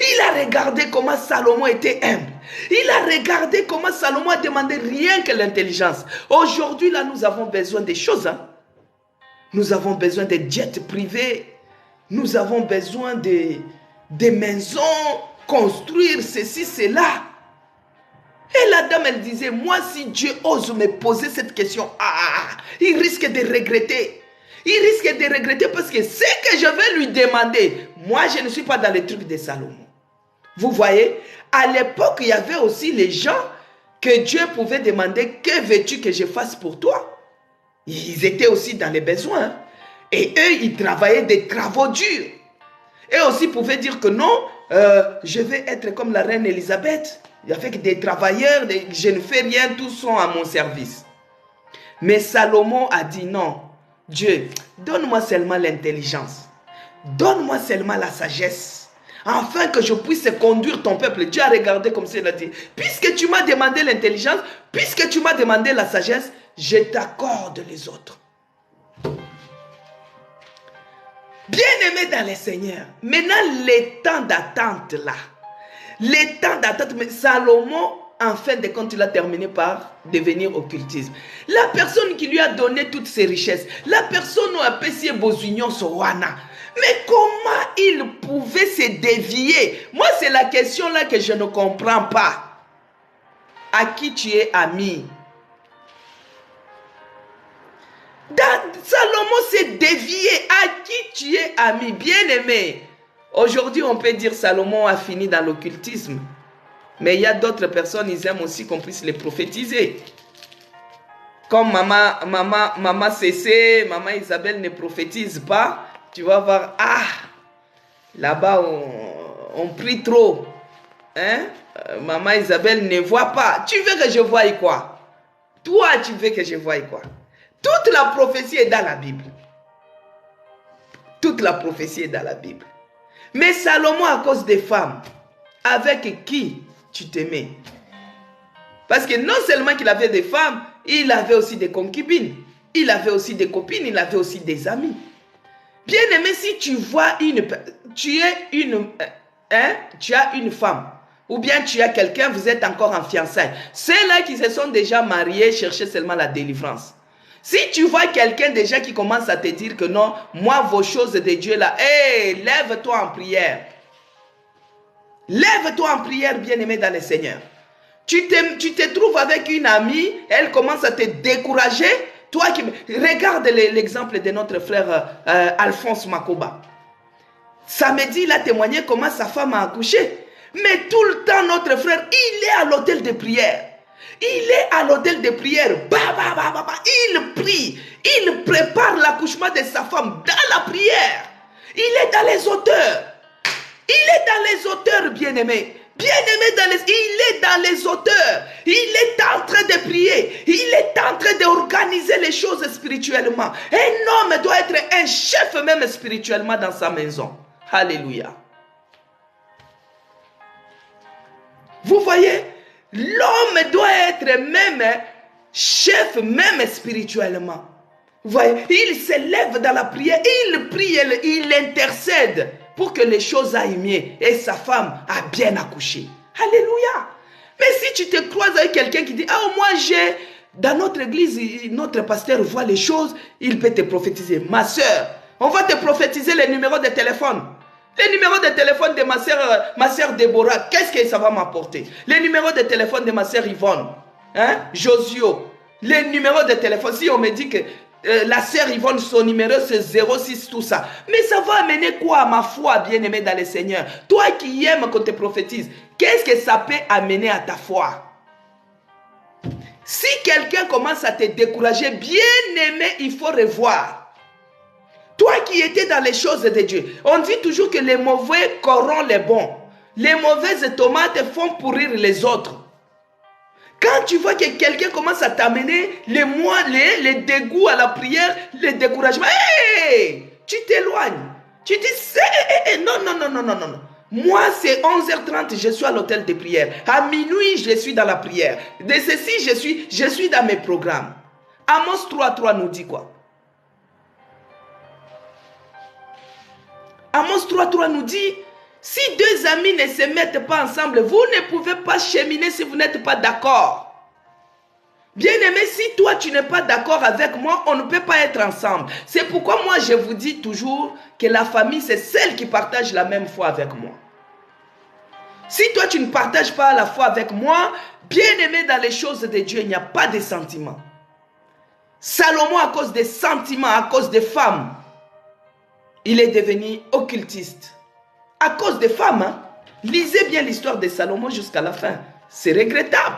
Il a regardé comment Salomon était humble. Il a regardé comment Salomon a demandé rien que l'intelligence. Aujourd'hui, là, nous avons besoin des choses. Hein? Nous avons besoin de jets privés. Nous avons besoin de maisons, construire ceci, cela. Et la dame, elle disait, moi, si Dieu ose me poser cette question, il risque de regretter. Il risque de regretter parce que ce que je vais lui demander, moi, je ne suis pas dans les trucs de Salomon. Vous voyez, à l'époque, il y avait aussi les gens que Dieu pouvait demander, que veux-tu que je fasse pour toi? Ils étaient aussi dans les besoins. Et eux, ils travaillaient des travaux durs. Eux aussi pouvaient dire que non, je vais être comme la reine Élisabeth. Avec des travailleurs, je ne fais rien, tous sont à mon service. Mais Salomon a dit non. Dieu, donne-moi seulement l'intelligence. Donne-moi seulement la sagesse. Afin que je puisse conduire ton peuple. Dieu a regardé comme ça, il a dit, puisque tu m'as demandé l'intelligence, puisque tu m'as demandé la sagesse, je t'accorde les autres. Bien-aimé dans le Seigneur, maintenant les temps d'attente là, les temps d'attente, mais Salomon, en fin de compte, il a terminé par devenir occultisme. La personne qui lui a donné toutes ses richesses, la personne où a payé Bozugnon Sowana, mais comment il pouvait se dévier? Moi, c'est la question là que je ne comprends pas. À qui tu es ami? Salomon s'est dévié. À qui tu es ami? Bien-aimé. Aujourd'hui, on peut dire Salomon a fini dans l'occultisme. Mais il y a d'autres personnes, ils aiment aussi qu'on puisse les prophétiser. Comme maman Cécé, maman Isabelle ne prophétise pas. Tu vas voir, ah, là-bas, on prie trop. Hein? Maman Isabelle ne voit pas. Tu veux que je voie quoi? Toi, tu veux que je voie quoi? Toute la prophétie est dans la Bible. Toute la prophétie est dans la Bible. Mais Salomon, à cause des femmes, avec qui tu t'aimais? Parce que non seulement qu'il avait des femmes, il avait aussi des concubines. Il avait aussi des copines, il avait aussi des amis. Bien aimé, si tu vois tu as une femme, ou bien tu as quelqu'un, vous êtes encore en fiançailles. Ceux-là qui se sont déjà mariés cherchaient seulement la délivrance. Si tu vois quelqu'un déjà qui commence à te dire que non, moi vos choses de Dieu là, hey, lève-toi en prière. Lève-toi en prière, bien-aimé dans le Seigneur. Tu te trouves avec une amie, elle commence à te décourager. Toi qui regarde l'exemple de notre frère Alphonse Makoba. Samedi, il a témoigné comment sa femme a accouché. Mais tout le temps, notre frère, il est à l'hôtel de prière. Il est à l'hôtel de prière. Il prie. Il prépare l'accouchement de sa femme dans la prière. Il est dans les auteurs. Il est dans les auteurs, bien-aimé. Bien-aimé, il est dans les auteurs. Il est en train de prier. Il est en train d'organiser les choses spirituellement. Un homme doit être un chef même spirituellement dans sa maison. Alléluia. Vous voyez, l'homme doit être même chef même spirituellement. Vous voyez, il se lève dans la prière, il prie, il intercède pour que les choses aillent mieux. Et sa femme a bien accouché. Alléluia. Mais si tu te croises avec quelqu'un qui dit, ah, moi j'ai, dans notre église, notre pasteur voit les choses, il peut te prophétiser. Ma soeur, on va te prophétiser les numéros de téléphone. Les numéros de téléphone de ma soeur Déborah, qu'est-ce que ça va m'apporter? Les numéros de téléphone de ma soeur Yvonne, hein? Josio. Les numéros de téléphone, si on me dit que la sœur Yvonne, son numéro c'est 06, tout ça. Mais ça va amener quoi à ma foi, bien-aimé dans le Seigneur? Toi qui aimes qu'on te prophétise, qu'est-ce que ça peut amener à ta foi? Si quelqu'un commence à te décourager, bien-aimé, il faut revoir. Toi qui étais dans les choses de Dieu, on dit toujours que les mauvais corrompent les bons. Les mauvaises tomates font pourrir les autres. Quand tu vois que quelqu'un commence à t'amener les dégoûts à la prière, le découragement, hey, tu t'éloignes. Tu dis, non. Moi, c'est 11h30, je suis à l'hôtel de prière. À minuit, je suis dans la prière. De ceci, je suis dans mes programmes. Amos 3.3 nous dit quoi? Amos 3.3 nous dit, si deux amis ne se mettent pas ensemble, vous ne pouvez pas cheminer si vous n'êtes pas d'accord. Bien-aimé, si toi tu n'es pas d'accord avec moi, on ne peut pas être ensemble. C'est pourquoi moi je vous dis toujours que la famille c'est celle qui partage la même foi avec moi. Si toi tu ne partages pas la foi avec moi, bien-aimé dans les choses de Dieu, il n'y a pas de sentiments. Salomon à cause des sentiments, à cause des femmes, il est devenu occultiste. À cause des femmes, hein? Lisez bien l'histoire de Salomon jusqu'à la fin. C'est regrettable.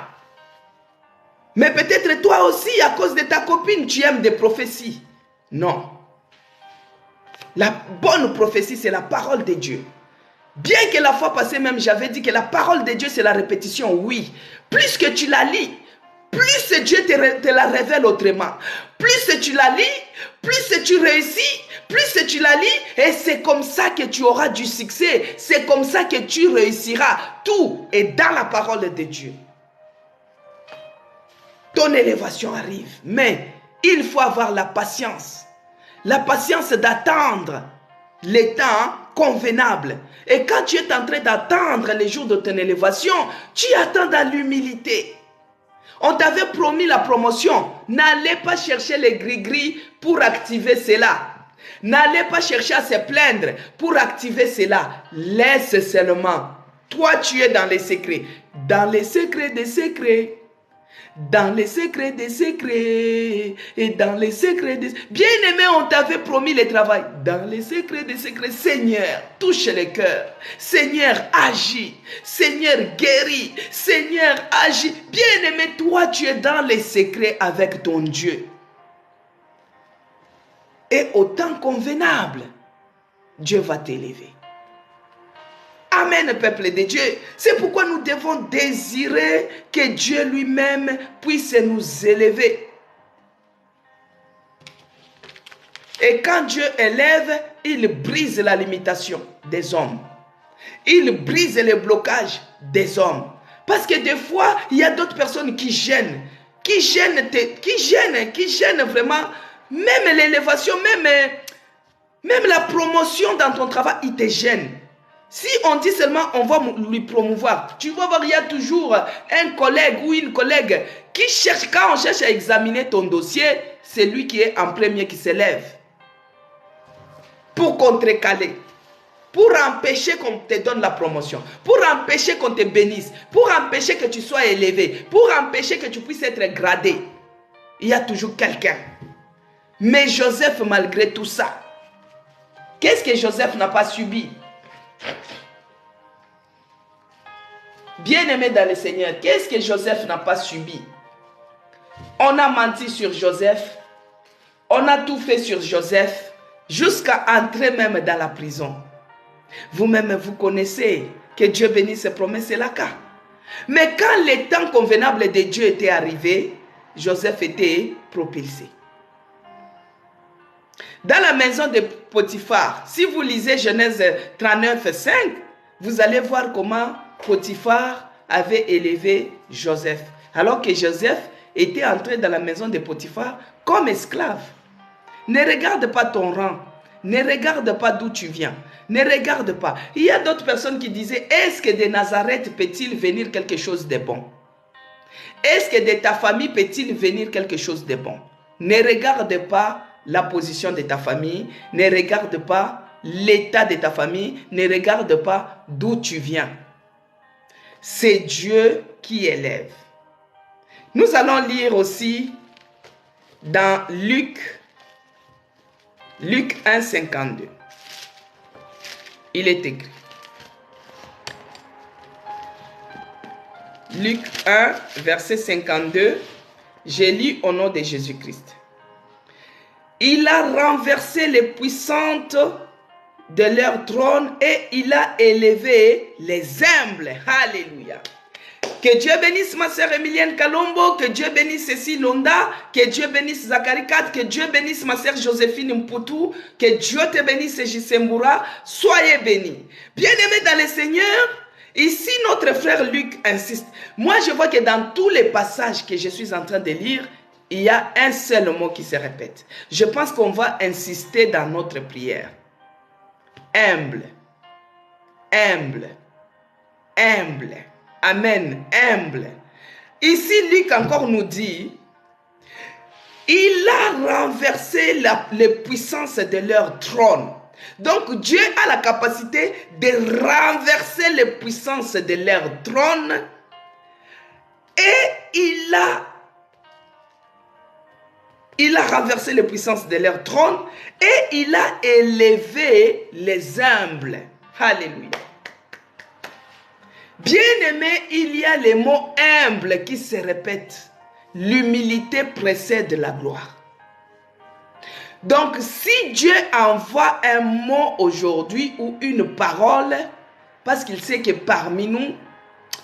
Mais peut-être toi aussi, à cause de ta copine, tu aimes des prophéties. Non. La bonne prophétie, c'est la parole de Dieu. Bien que la fois passée même, j'avais dit que la parole de Dieu, c'est la répétition, oui. Plus que tu la lis, plus Dieu te la révèle autrement. Plus tu la lis, plus tu réussis, plus tu la lis, et c'est comme ça que tu auras du succès. C'est comme ça que tu réussiras. Tout est dans la parole de Dieu. Ton élévation arrive, mais il faut avoir la patience. La patience d'attendre les temps convenables. Et quand tu es en train d'attendre les jours de ton élévation, tu attends dans l'humilité. On t'avait promis la promotion. N'allez pas chercher les gris-gris pour activer cela. N'allez pas chercher à se plaindre pour activer cela. Laisse seulement. Toi, tu es dans les secrets. Dans les secrets des secrets. Dans les secrets des secrets. Et dans les secrets des... Bien-aimé, on t'avait promis le travail. Dans les secrets des secrets. Seigneur, touche les cœurs. Seigneur, agis. Seigneur, guéris. Seigneur, agis. Bien-aimé, toi, tu es dans les secrets avec ton Dieu. Et au temps convenable, Dieu va t'élever. Amen, peuple de Dieu. C'est pourquoi nous devons désirer que Dieu lui-même puisse nous élever. Et quand Dieu élève, il brise la limitation des hommes. Il brise les blocages des hommes. Parce que des fois, il y a d'autres personnes qui gênent. Qui gênent vraiment. Même l'élévation, même la promotion dans ton travail, il te gêne. Si on dit seulement on va lui promouvoir, tu vas voir, il y a toujours un collègue ou une collègue qui cherche, quand on cherche à examiner ton dossier, c'est lui qui est en premier qui s'élève. Pour contrecaler, pour empêcher qu'on te donne la promotion, pour empêcher qu'on te bénisse, pour empêcher que tu sois élevé, pour empêcher que tu puisses être gradé. Il y a toujours quelqu'un. Mais Joseph, malgré tout ça, qu'est-ce que Joseph n'a pas subi? Bien-aimé dans le Seigneur, qu'est-ce que Joseph n'a pas subi? On a menti sur Joseph, on a tout fait sur Joseph, jusqu'à entrer même dans la prison. Vous-même, vous connaissez que Dieu bénisse ses promesses, c'est la cas. Mais quand le temps convenable de Dieu était arrivé, Joseph était propulsé. Dans la maison de Potiphar, si vous lisez Genèse 39, 5, vous allez voir comment Potiphar avait élevé Joseph. Alors que Joseph était entré dans la maison de Potiphar comme esclave. Ne regarde pas ton rang. Ne regarde pas d'où tu viens. Ne regarde pas. Il y a d'autres personnes qui disaient, est-ce que de Nazareth peut-il venir quelque chose de bon? Est-ce que de ta famille peut-il venir quelque chose de bon? Ne regarde pas la position de ta famille, ne regarde pas l'état de ta famille, ne regarde pas d'où tu viens. C'est Dieu qui élève. Nous allons lire aussi dans Luc 1, 52. Il est écrit. Luc 1, verset 52. Je lis au nom de Jésus-Christ. Il a renversé les puissantes de leur trône et il a élevé les humbles. Alléluia. Que Dieu bénisse ma sœur Emilienne Kalombo, que Dieu bénisse Cécile Londa, que Dieu bénisse Zachary Kat, que Dieu bénisse ma sœur Joséphine Mputu, que Dieu te bénisse Jisembura. Soyez bénis. Bien-aimés dans le Seigneur, ici notre frère Luc insiste. Moi je vois que dans tous les passages que je suis en train de lire, il y a un seul mot qui se répète. Je pense qu'on va insister dans notre prière. Humble. Humble. Humble. Amen. Humble. Ici, Luc encore nous dit, il a renversé les puissances de leur trône. Donc Dieu a la capacité de renverser les puissances de leur trône et il a renversé les puissances de leur trône et il a élevé les humbles. Alléluia. Bien-aimé, il y a les mots humbles qui se répètent. l'humilité précède la gloire. Donc, si Dieu envoie un mot aujourd'hui ou une parole, parce qu'il sait que parmi nous,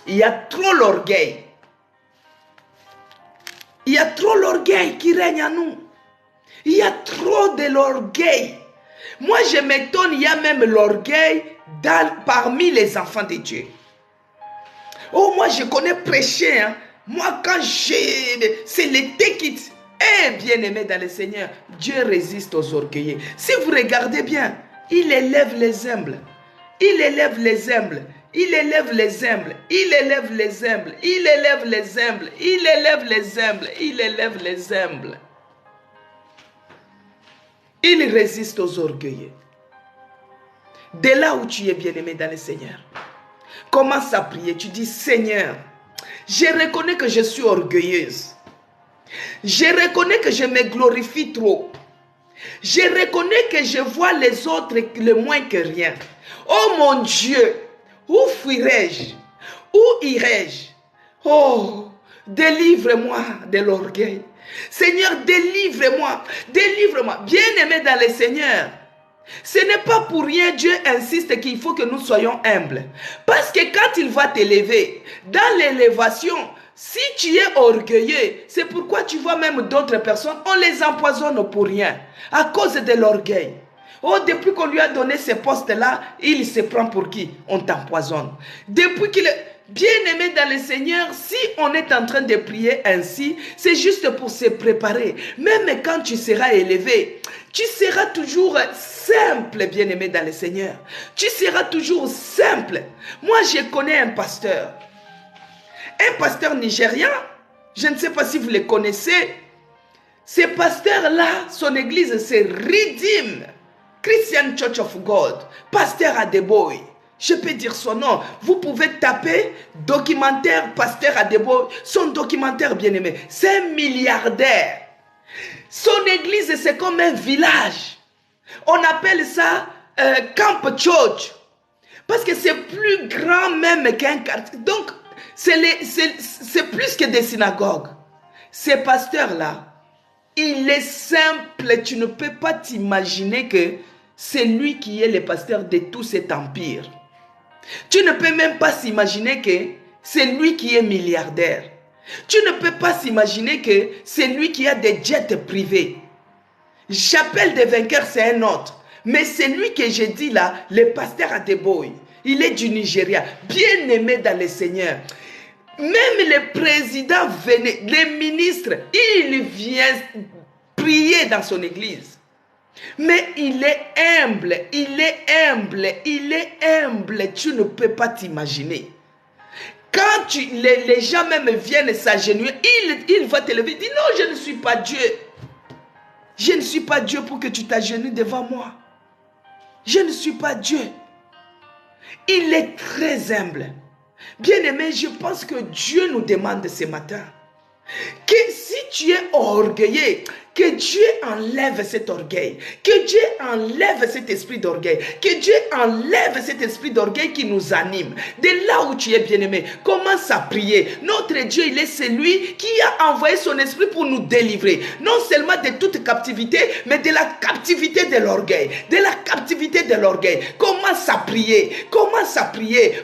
il y a trop l'orgueil. Il y a trop l'orgueil qui règne en nous. Il y a trop de l'orgueil. Moi, je m'étonne, il y a même l'orgueil parmi les enfants de Dieu. Oh, moi, je connais prêcher. Hein. Moi, quand c'est l'été qui... Eh, bien-aimé dans le Seigneur, Dieu résiste aux orgueilleux. Si vous regardez bien, il élève les humbles. Il élève les humbles. Il élève les humbles. Il élève les humbles. Il élève les humbles. Il élève les humbles. Il élève les humbles. Il résiste aux orgueilleux. De là où tu es bien-aimé dans le Seigneur, commence à prier. Tu dis, Seigneur, je reconnais que je suis orgueilleuse. Je reconnais que je me glorifie trop. Je reconnais que je vois les autres le moins que rien. Oh mon Dieu, où fuirai-je? Où irai-je? Oh, délivre-moi de l'orgueil. Seigneur, délivre-moi. Délivre-moi. Bien-aimé dans le Seigneur, ce n'est pas pour rien Dieu insiste qu'il faut que nous soyons humbles. Parce que quand il va t'élever, dans l'élévation, si tu es orgueilleux, c'est pourquoi tu vois même d'autres personnes, on les empoisonne pour rien, à cause de l'orgueil. Oh, depuis qu'on lui a donné ce poste-là, il se prend pour qui? On t'empoisonne. Depuis qu'il est bien-aimé dans le Seigneur, si on est en train de prier ainsi, c'est juste pour se préparer. Même quand tu seras élevé, tu seras toujours simple, bien-aimé dans le Seigneur. Tu seras toujours simple. Moi, je connais un pasteur nigérien, je ne sais pas si vous le connaissez. Ce pasteur-là, son église, c'est Redeem Christian Church of God, pasteur Adeboy. Je peux dire son nom. Vous pouvez taper documentaire pasteur Adeboy, son documentaire bien-aimé. C'est un milliardaire. Son église, c'est comme un village. On appelle ça Camp Church. Parce que c'est plus grand même qu'un quartier. Donc, c'est plus que des synagogues. Ce pasteur-là, il est simple. Tu ne peux pas t'imaginer que c'est lui qui est le pasteur de tout cet empire. Tu ne peux même pas s'imaginer que c'est lui qui est milliardaire. Tu ne peux pas s'imaginer que c'est lui qui a des jets privés. Chapelle des vainqueurs, c'est un autre. Mais c'est lui que j'ai dit là, le pasteur Adeboy. Il est du Nigeria, bien aimé dans le Seigneur. Même le président venait, les ministres, il vient prier dans son église. Mais il est humble, il est humble, il est humble. Tu ne peux pas t'imaginer. Quand les gens même viennent s'agenouiller, il va te lever, il dit non, je ne suis pas Dieu. Je ne suis pas Dieu pour que tu t'agenouilles devant moi. Je ne suis pas Dieu. Il est très humble. Bien-aimé, je pense que Dieu nous demande ce matin que si tu es orgueilleux, que Dieu enlève cet orgueil, que Dieu enlève cet esprit d'orgueil, que Dieu enlève cet esprit d'orgueil qui nous anime. De là où tu es bien-aimé, commence à prier. Notre Dieu, il est celui qui a envoyé son esprit pour nous délivrer, non seulement de toute captivité, mais de la captivité de l'orgueil, de la captivité de l'orgueil. Commence à prier,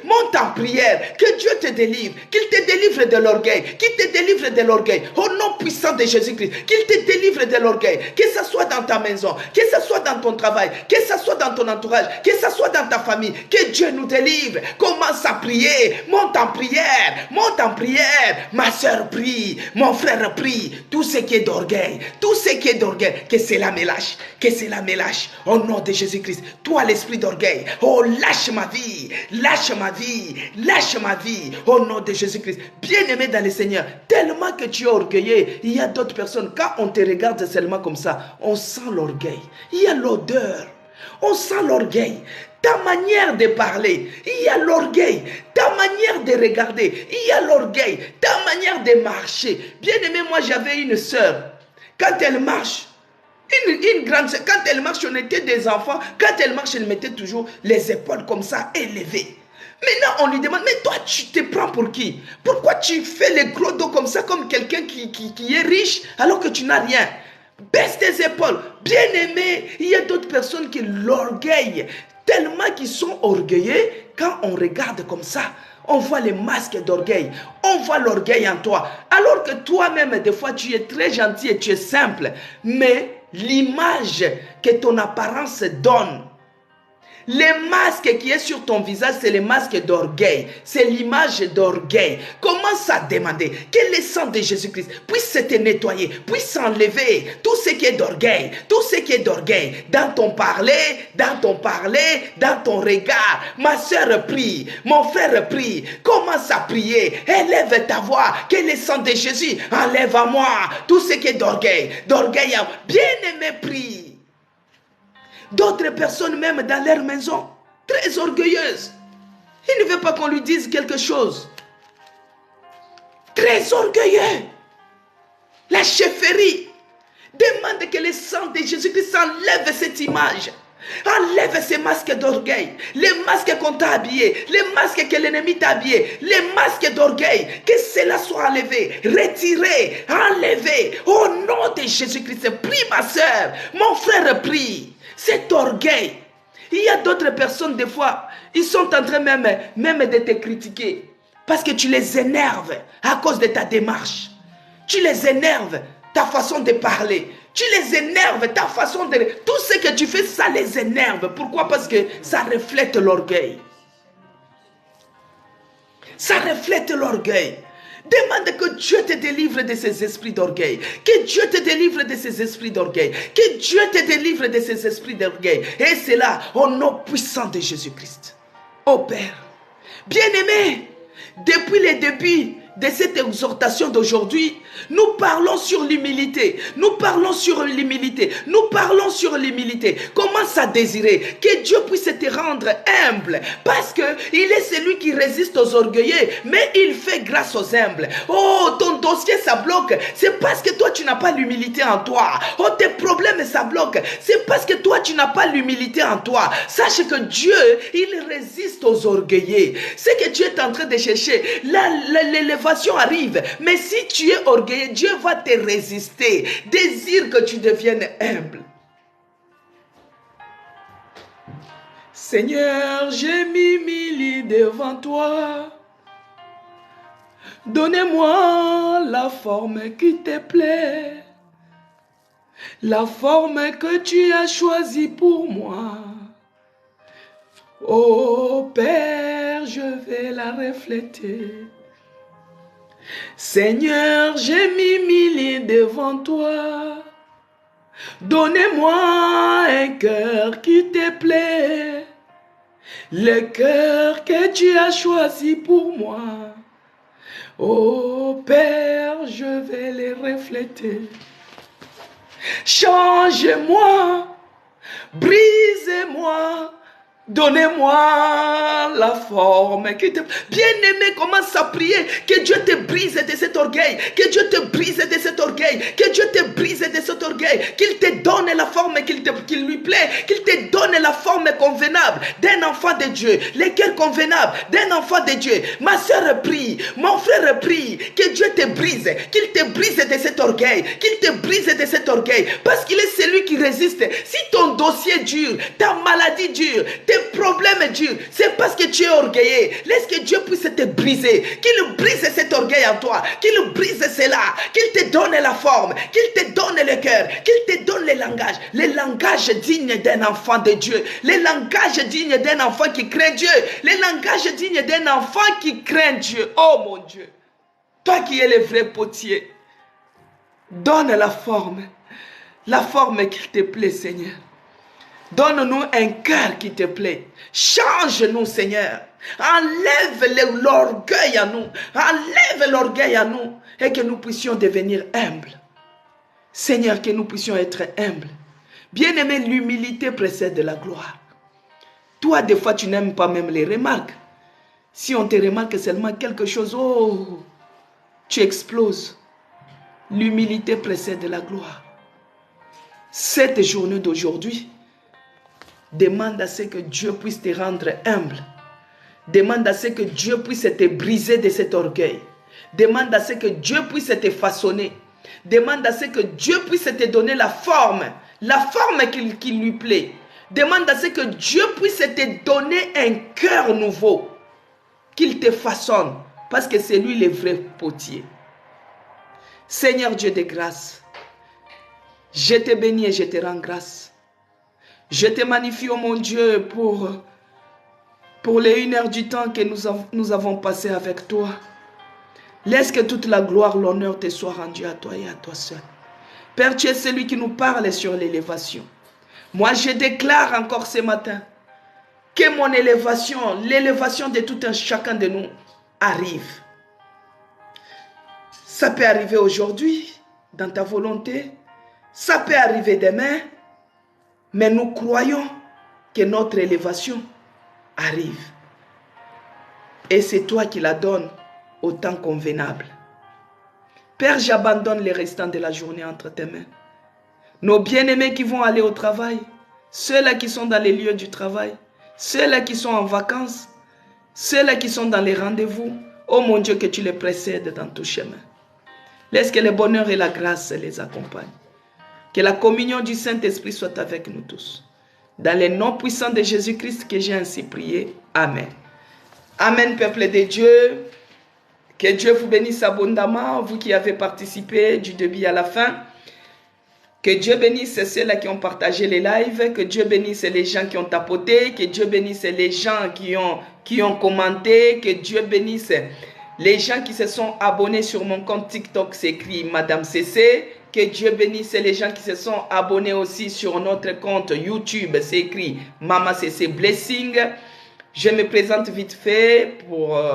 monte en prière, que Dieu te délivre, qu'il te délivre de l'orgueil, qu'il te délivre de l'orgueil, au nom puissant de Jésus-Christ, qu'il te délivre de l'orgueil, que ce soit dans ta maison, que ce soit dans ton travail, que ce soit dans ton entourage, que ce soit dans ta famille, que Dieu nous délivre. Commence à prier, monte en prière, ma soeur prie, mon frère prie, tout ce qui est d'orgueil, que cela me lâche, au nom de Jésus-Christ. Toi l'esprit d'orgueil, oh lâche ma vie, au nom de Jésus-Christ. Bien-aimé dans le Seigneur, tellement que tu es orgueilleux, il y a d'autres personnes, quand on te regarde seulement comme ça, on sent l'orgueil. Il y a l'odeur. On sent l'orgueil. Ta manière de parler, il y a l'orgueil. Ta manière de regarder, il y a l'orgueil. Ta manière de marcher. Bien aimé, moi j'avais une sœur. Quand elle marche, une grande sœur, quand elle marche, on était des enfants. Quand elle marche, elle mettait toujours les épaules comme ça, élevées. Maintenant, on lui demande, mais toi, tu te prends pour qui? Pourquoi tu fais les gros dos comme ça, comme quelqu'un qui est riche, alors que tu n'as rien? Baisse tes épaules. Bien aimé, il y a d'autres personnes qui l'orgueillent, tellement qu'ils sont orgueilleux, quand on regarde comme ça, on voit les masques d'orgueil, on voit l'orgueil en toi. Alors que toi-même, des fois, tu es très gentil et tu es simple, mais l'image que ton apparence donne, le masque qui est sur ton visage, c'est le masque d'orgueil. C'est l'image d'orgueil. Commence à demander que le sang de Jésus-Christ puisse te nettoyer, puisse enlever tout ce qui est d'orgueil, tout ce qui est d'orgueil. Dans ton parler, dans ton regard. Ma soeur prie, mon frère prie. Commence à prier. Élève ta voix. Que le sang de Jésus enlève à moi tout ce qui est d'orgueil. D'orgueil, bien-aimé, prie. D'autres personnes, même dans leur maison, très orgueilleuses. Il ne veut pas qu'on lui dise quelque chose. Très orgueilleux. La chefferie demande que le sang de Jésus-Christ enlève cette image. Enlève ces masques d'orgueil. Les masques qu'on t'a habillés. Les masques que l'ennemi t'a habillés. Les masques d'orgueil. Que cela soit enlevé. Retiré. Enlevé. Au nom de Jésus-Christ. Prie ma soeur. Mon frère prie. Cet orgueil. Il y a d'autres personnes, des fois, ils sont en train même de te critiquer. Parce que tu les énerves à cause de ta démarche. Tu les énerves, ta façon de parler. Tu les énerves, ta façon de... Tout ce que tu fais, ça les énerve. Pourquoi? Parce que ça reflète l'orgueil. Ça reflète l'orgueil. Demande que Dieu te délivre de ces esprits d'orgueil. Que Dieu te délivre de ces esprits d'orgueil. Que Dieu te délivre de ces esprits d'orgueil. Et c'est là, au nom puissant de Jésus-Christ. Ô Père, bien-aimé, depuis le début de cette exhortation d'aujourd'hui, nous parlons sur l'humilité. Nous parlons sur l'humilité. Nous parlons sur l'humilité. Commence à désirer que Dieu puisse te rendre humble. Parce qu'il est celui qui résiste aux orgueilleux. Mais il fait grâce aux humbles. Oh, ton dossier, ça bloque. C'est parce que toi, tu n'as pas l'humilité en toi. Oh, tes problèmes, ça bloque. C'est parce que toi, tu n'as pas l'humilité en toi. Sache que Dieu, il résiste aux orgueilleux. Ce que tu es en train de chercher, l'élévation arrive. Mais si tu es orgueilleux, Dieu va te résister. Désire que tu deviennes humble. Seigneur, je m'humilie devant toi. Donnez-moi la forme qui te plaît. La forme que tu as choisie pour moi. Oh Père, je vais la refléter. Seigneur, je m'humilie devant toi. Donnez-moi un cœur qui te plaît. Le cœur que tu as choisi pour moi. Oh Père, je vais les refléter. Change-moi, brise-moi. Donnez-moi la forme qui te... Bien-aimé, commence à prier que Dieu te brise de cet orgueil, que Dieu te brise de cet orgueil, que Dieu te brise de cet orgueil, qu'il te donne la forme qu'il lui plaît, qu'il te donne la forme convenable d'un enfant de Dieu, le cœur convenable d'un enfant de Dieu. Ma soeur prie, mon frère prie, que Dieu te brise, qu'il te brise de cet orgueil, qu'il te brise de cet orgueil, parce qu'il est celui qui résiste. Si ton dossier dure, ta maladie dure, tes problèmes durs, c'est parce que tu es orgueilleux. Laisse que Dieu puisse te briser, qu'il brise cet orgueil en toi, qu'il brise cela, qu'il te donne la forme, qu'il te donne le cœur, qu'il te donne le langage digne d'un enfant de Dieu, le langage digne d'un enfant qui craint Dieu, le langage digne d'un enfant qui craint Dieu. Oh mon Dieu, toi qui es le vrai potier, donne la forme qu'il te plaît, Seigneur. Donne-nous un cœur qui te plaît. Change-nous, Seigneur. Enlève l'orgueil à nous. Enlève l'orgueil à nous. Et que nous puissions devenir humbles. Seigneur, que nous puissions être humbles. Bien-aimé, l'humilité précède la gloire. Toi, des fois, tu n'aimes pas même les remarques. Si on te remarque seulement quelque chose, oh, tu exploses. L'humilité précède la gloire. Cette journée d'aujourd'hui, demande à ce que Dieu puisse te rendre humble. Demande à ce que Dieu puisse te briser de cet orgueil. Demande à ce que Dieu puisse te façonner. Demande à ce que Dieu puisse te donner la forme qui lui plaît. Demande à ce que Dieu puisse te donner un cœur nouveau, qu'il te façonne, parce que c'est lui le vrai potier. Seigneur Dieu de grâce, je te bénis et je te rends grâce. Je te magnifie, oh mon Dieu, pour les 1 heure du temps que nous avons passé avec toi. Laisse que toute la gloire, l'honneur te soit rendue à toi et à toi seul. Père, tu es celui qui nous parle sur l'élévation. Moi, je déclare encore ce matin que mon élévation, l'élévation de tout un chacun de nous arrive. Ça peut arriver aujourd'hui, dans ta volonté. Ça peut arriver demain. Mais nous croyons que notre élévation arrive. Et c'est toi qui la donnes au temps convenable. Père, j'abandonne les restants de la journée entre tes mains. Nos bien-aimés qui vont aller au travail, ceux-là qui sont dans les lieux du travail, ceux-là qui sont en vacances, ceux-là qui sont dans les rendez-vous, oh mon Dieu, que tu les précèdes dans tout chemin. Laisse que le bonheur et la grâce les accompagnent. Que la communion du Saint-Esprit soit avec nous tous. Dans le nom puissant de Jésus-Christ que j'ai ainsi prié. Amen. Amen, peuple de Dieu. Que Dieu vous bénisse abondamment, vous qui avez participé du début à la fin. Que Dieu bénisse ceux-là qui ont partagé les lives. Que Dieu bénisse les gens qui ont tapoté. Que Dieu bénisse les gens qui ont commenté. Que Dieu bénisse les gens qui se sont abonnés sur mon compte TikTok. C'est écrit Madame CC. Que Dieu bénisse les gens qui se sont abonnés aussi sur notre compte YouTube. C'est écrit Mama CC Blessing. Je me présente vite fait,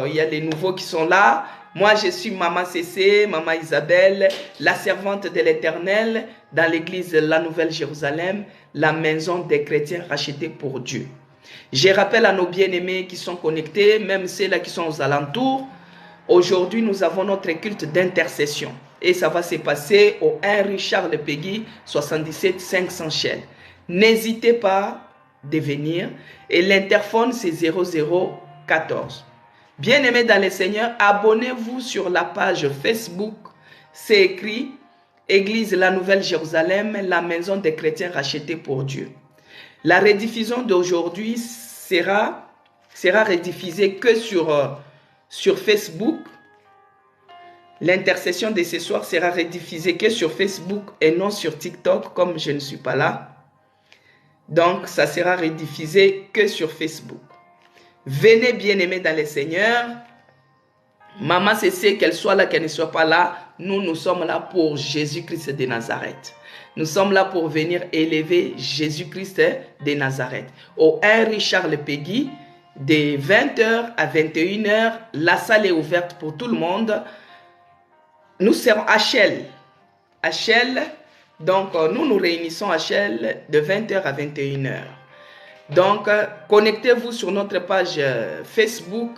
il y a les nouveaux qui sont là. Moi, je suis Maman CC, Maman Isabelle, la servante de l'Éternel dans l'église La Nouvelle Jérusalem, la maison des chrétiens rachetés pour Dieu. Je rappelle à nos bien-aimés qui sont connectés, même ceux-là qui sont aux alentours, aujourd'hui, nous avons notre culte d'intercession. Et ça va se passer au 1 rue Charles Péguy, 77 500 Chelles. N'hésitez pas de venir. Et l'interphone, c'est 0014. Bien-aimés dans le Seigneur, abonnez-vous sur la page Facebook. C'est écrit Église La Nouvelle Jérusalem, la maison des chrétiens rachetés pour Dieu. La rediffusion d'aujourd'hui sera rediffusée que sur Facebook. L'intercession de ce soir sera rediffusée que sur Facebook et non sur TikTok, comme je ne suis pas là. Donc, ça sera rediffusé que sur Facebook. Venez bien-aimés dans le Seigneur. Maman CC, qu'elle soit là, qu'elle ne soit pas là, nous sommes là pour Jésus-Christ de Nazareth. Nous sommes là pour venir élever Jésus-Christ de Nazareth. Au 1 rue Charles Péguy, de 20h à 21h, la salle est ouverte pour tout le monde. Nous serons à Chelles. À Chelles. Donc, nous nous réunissons à Chelles de 20h à 21h. Donc, connectez-vous sur notre page Facebook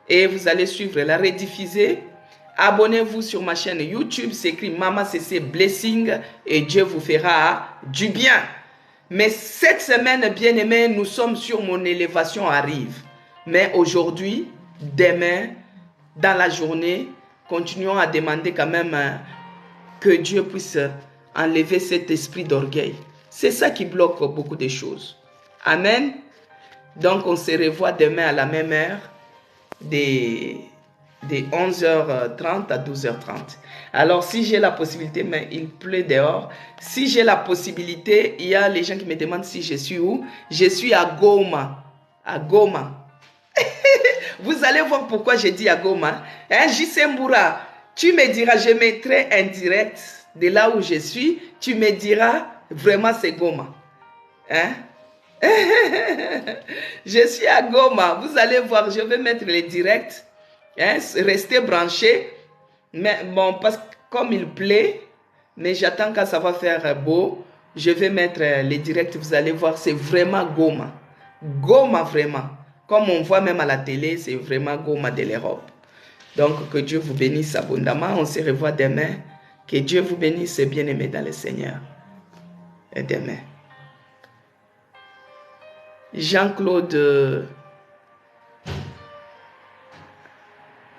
et vous allez suivre la rediffusée. Abonnez-vous sur ma chaîne YouTube, c'est écrit Mama CC Blessing et Dieu vous fera du bien. Mais cette semaine, bien-aimés, nous sommes sur mon élévation arrive. Mais aujourd'hui, demain, dans la journée, continuons à demander quand même que Dieu puisse enlever cet esprit d'orgueil. C'est ça qui bloque beaucoup de choses. Amen. Donc, on se revoit demain à la même heure, de 11h30 à 12h30. Alors, si j'ai la possibilité, mais il pleut dehors, si j'ai la possibilité, il y a les gens qui me demandent si je suis où. Je suis à Goma. À Goma. Vous allez voir pourquoi j'ai dit à Goma. Hein, JC Mboura, tu me diras, je mettrai un direct de là où je suis. Tu me diras, vraiment c'est Goma. Hein? Je suis à Goma. Vous allez voir, je vais mettre les directs. Hein? Restez branchés. Mais bon, parce que comme il plaît, mais j'attends quand ça va faire beau, je vais mettre les directs. Vous allez voir, c'est vraiment Goma. Goma vraiment. Comme on voit même à la télé, c'est vraiment Goma de l'Europe. Donc, que Dieu vous bénisse abondamment. On se revoit demain. Que Dieu vous bénisse, bien-aimés dans le Seigneur. Et demain. Jean-Claude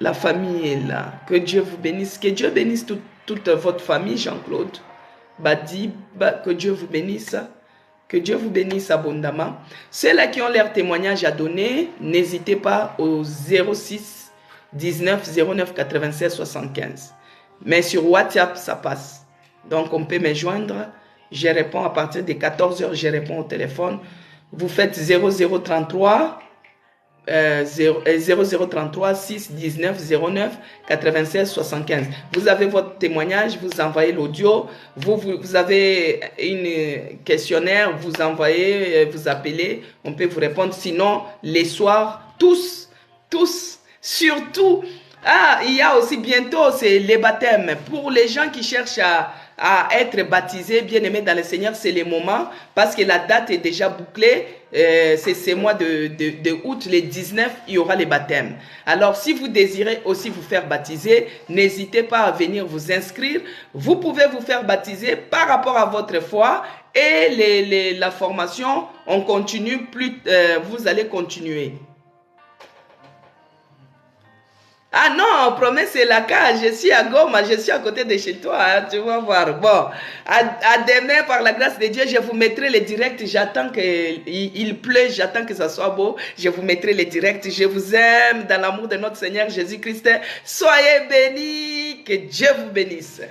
La famille est là. Que Dieu vous bénisse. Que Dieu bénisse toute votre famille, Jean-Claude. Badib, que Dieu vous bénisse. Que Dieu vous bénisse abondamment. Ceux-là qui ont leur témoignage à donner, n'hésitez pas au 06 19 09 96 75. Mais sur WhatsApp, ça passe. Donc, on peut me joindre. Je réponds à partir de 14 h, je réponds au téléphone. Vous faites 0033 0033 6 19 09 96 75. Vous avez votre témoignage, vous envoyez l'audio, vous avez une questionnaire, vous envoyez, vous appelez, on peut vous répondre. Sinon, les soirs, tous, surtout, il y a aussi bientôt, c'est les baptêmes. Pour les gens qui cherchent à être baptisés, bien aimés dans le Seigneur, c'est le moment, parce que la date est déjà bouclée. C'est ce mois de août, le 19, il y aura les baptêmes. Alors, si vous désirez aussi vous faire baptiser, n'hésitez pas à venir vous inscrire. Vous pouvez vous faire baptiser par rapport à votre foi, et la formation, on continue, vous allez continuer. Ah non, promets, c'est la cage. Je suis à Goma, je suis à côté de chez toi, hein, tu vas voir. Bon, à demain, par la grâce de Dieu, je vous mettrai les directs. J'attends qu'il pleut, j'attends que ça soit beau. Je vous mettrai les directs. Je vous aime dans l'amour de notre Seigneur Jésus-Christ. Soyez bénis, que Dieu vous bénisse.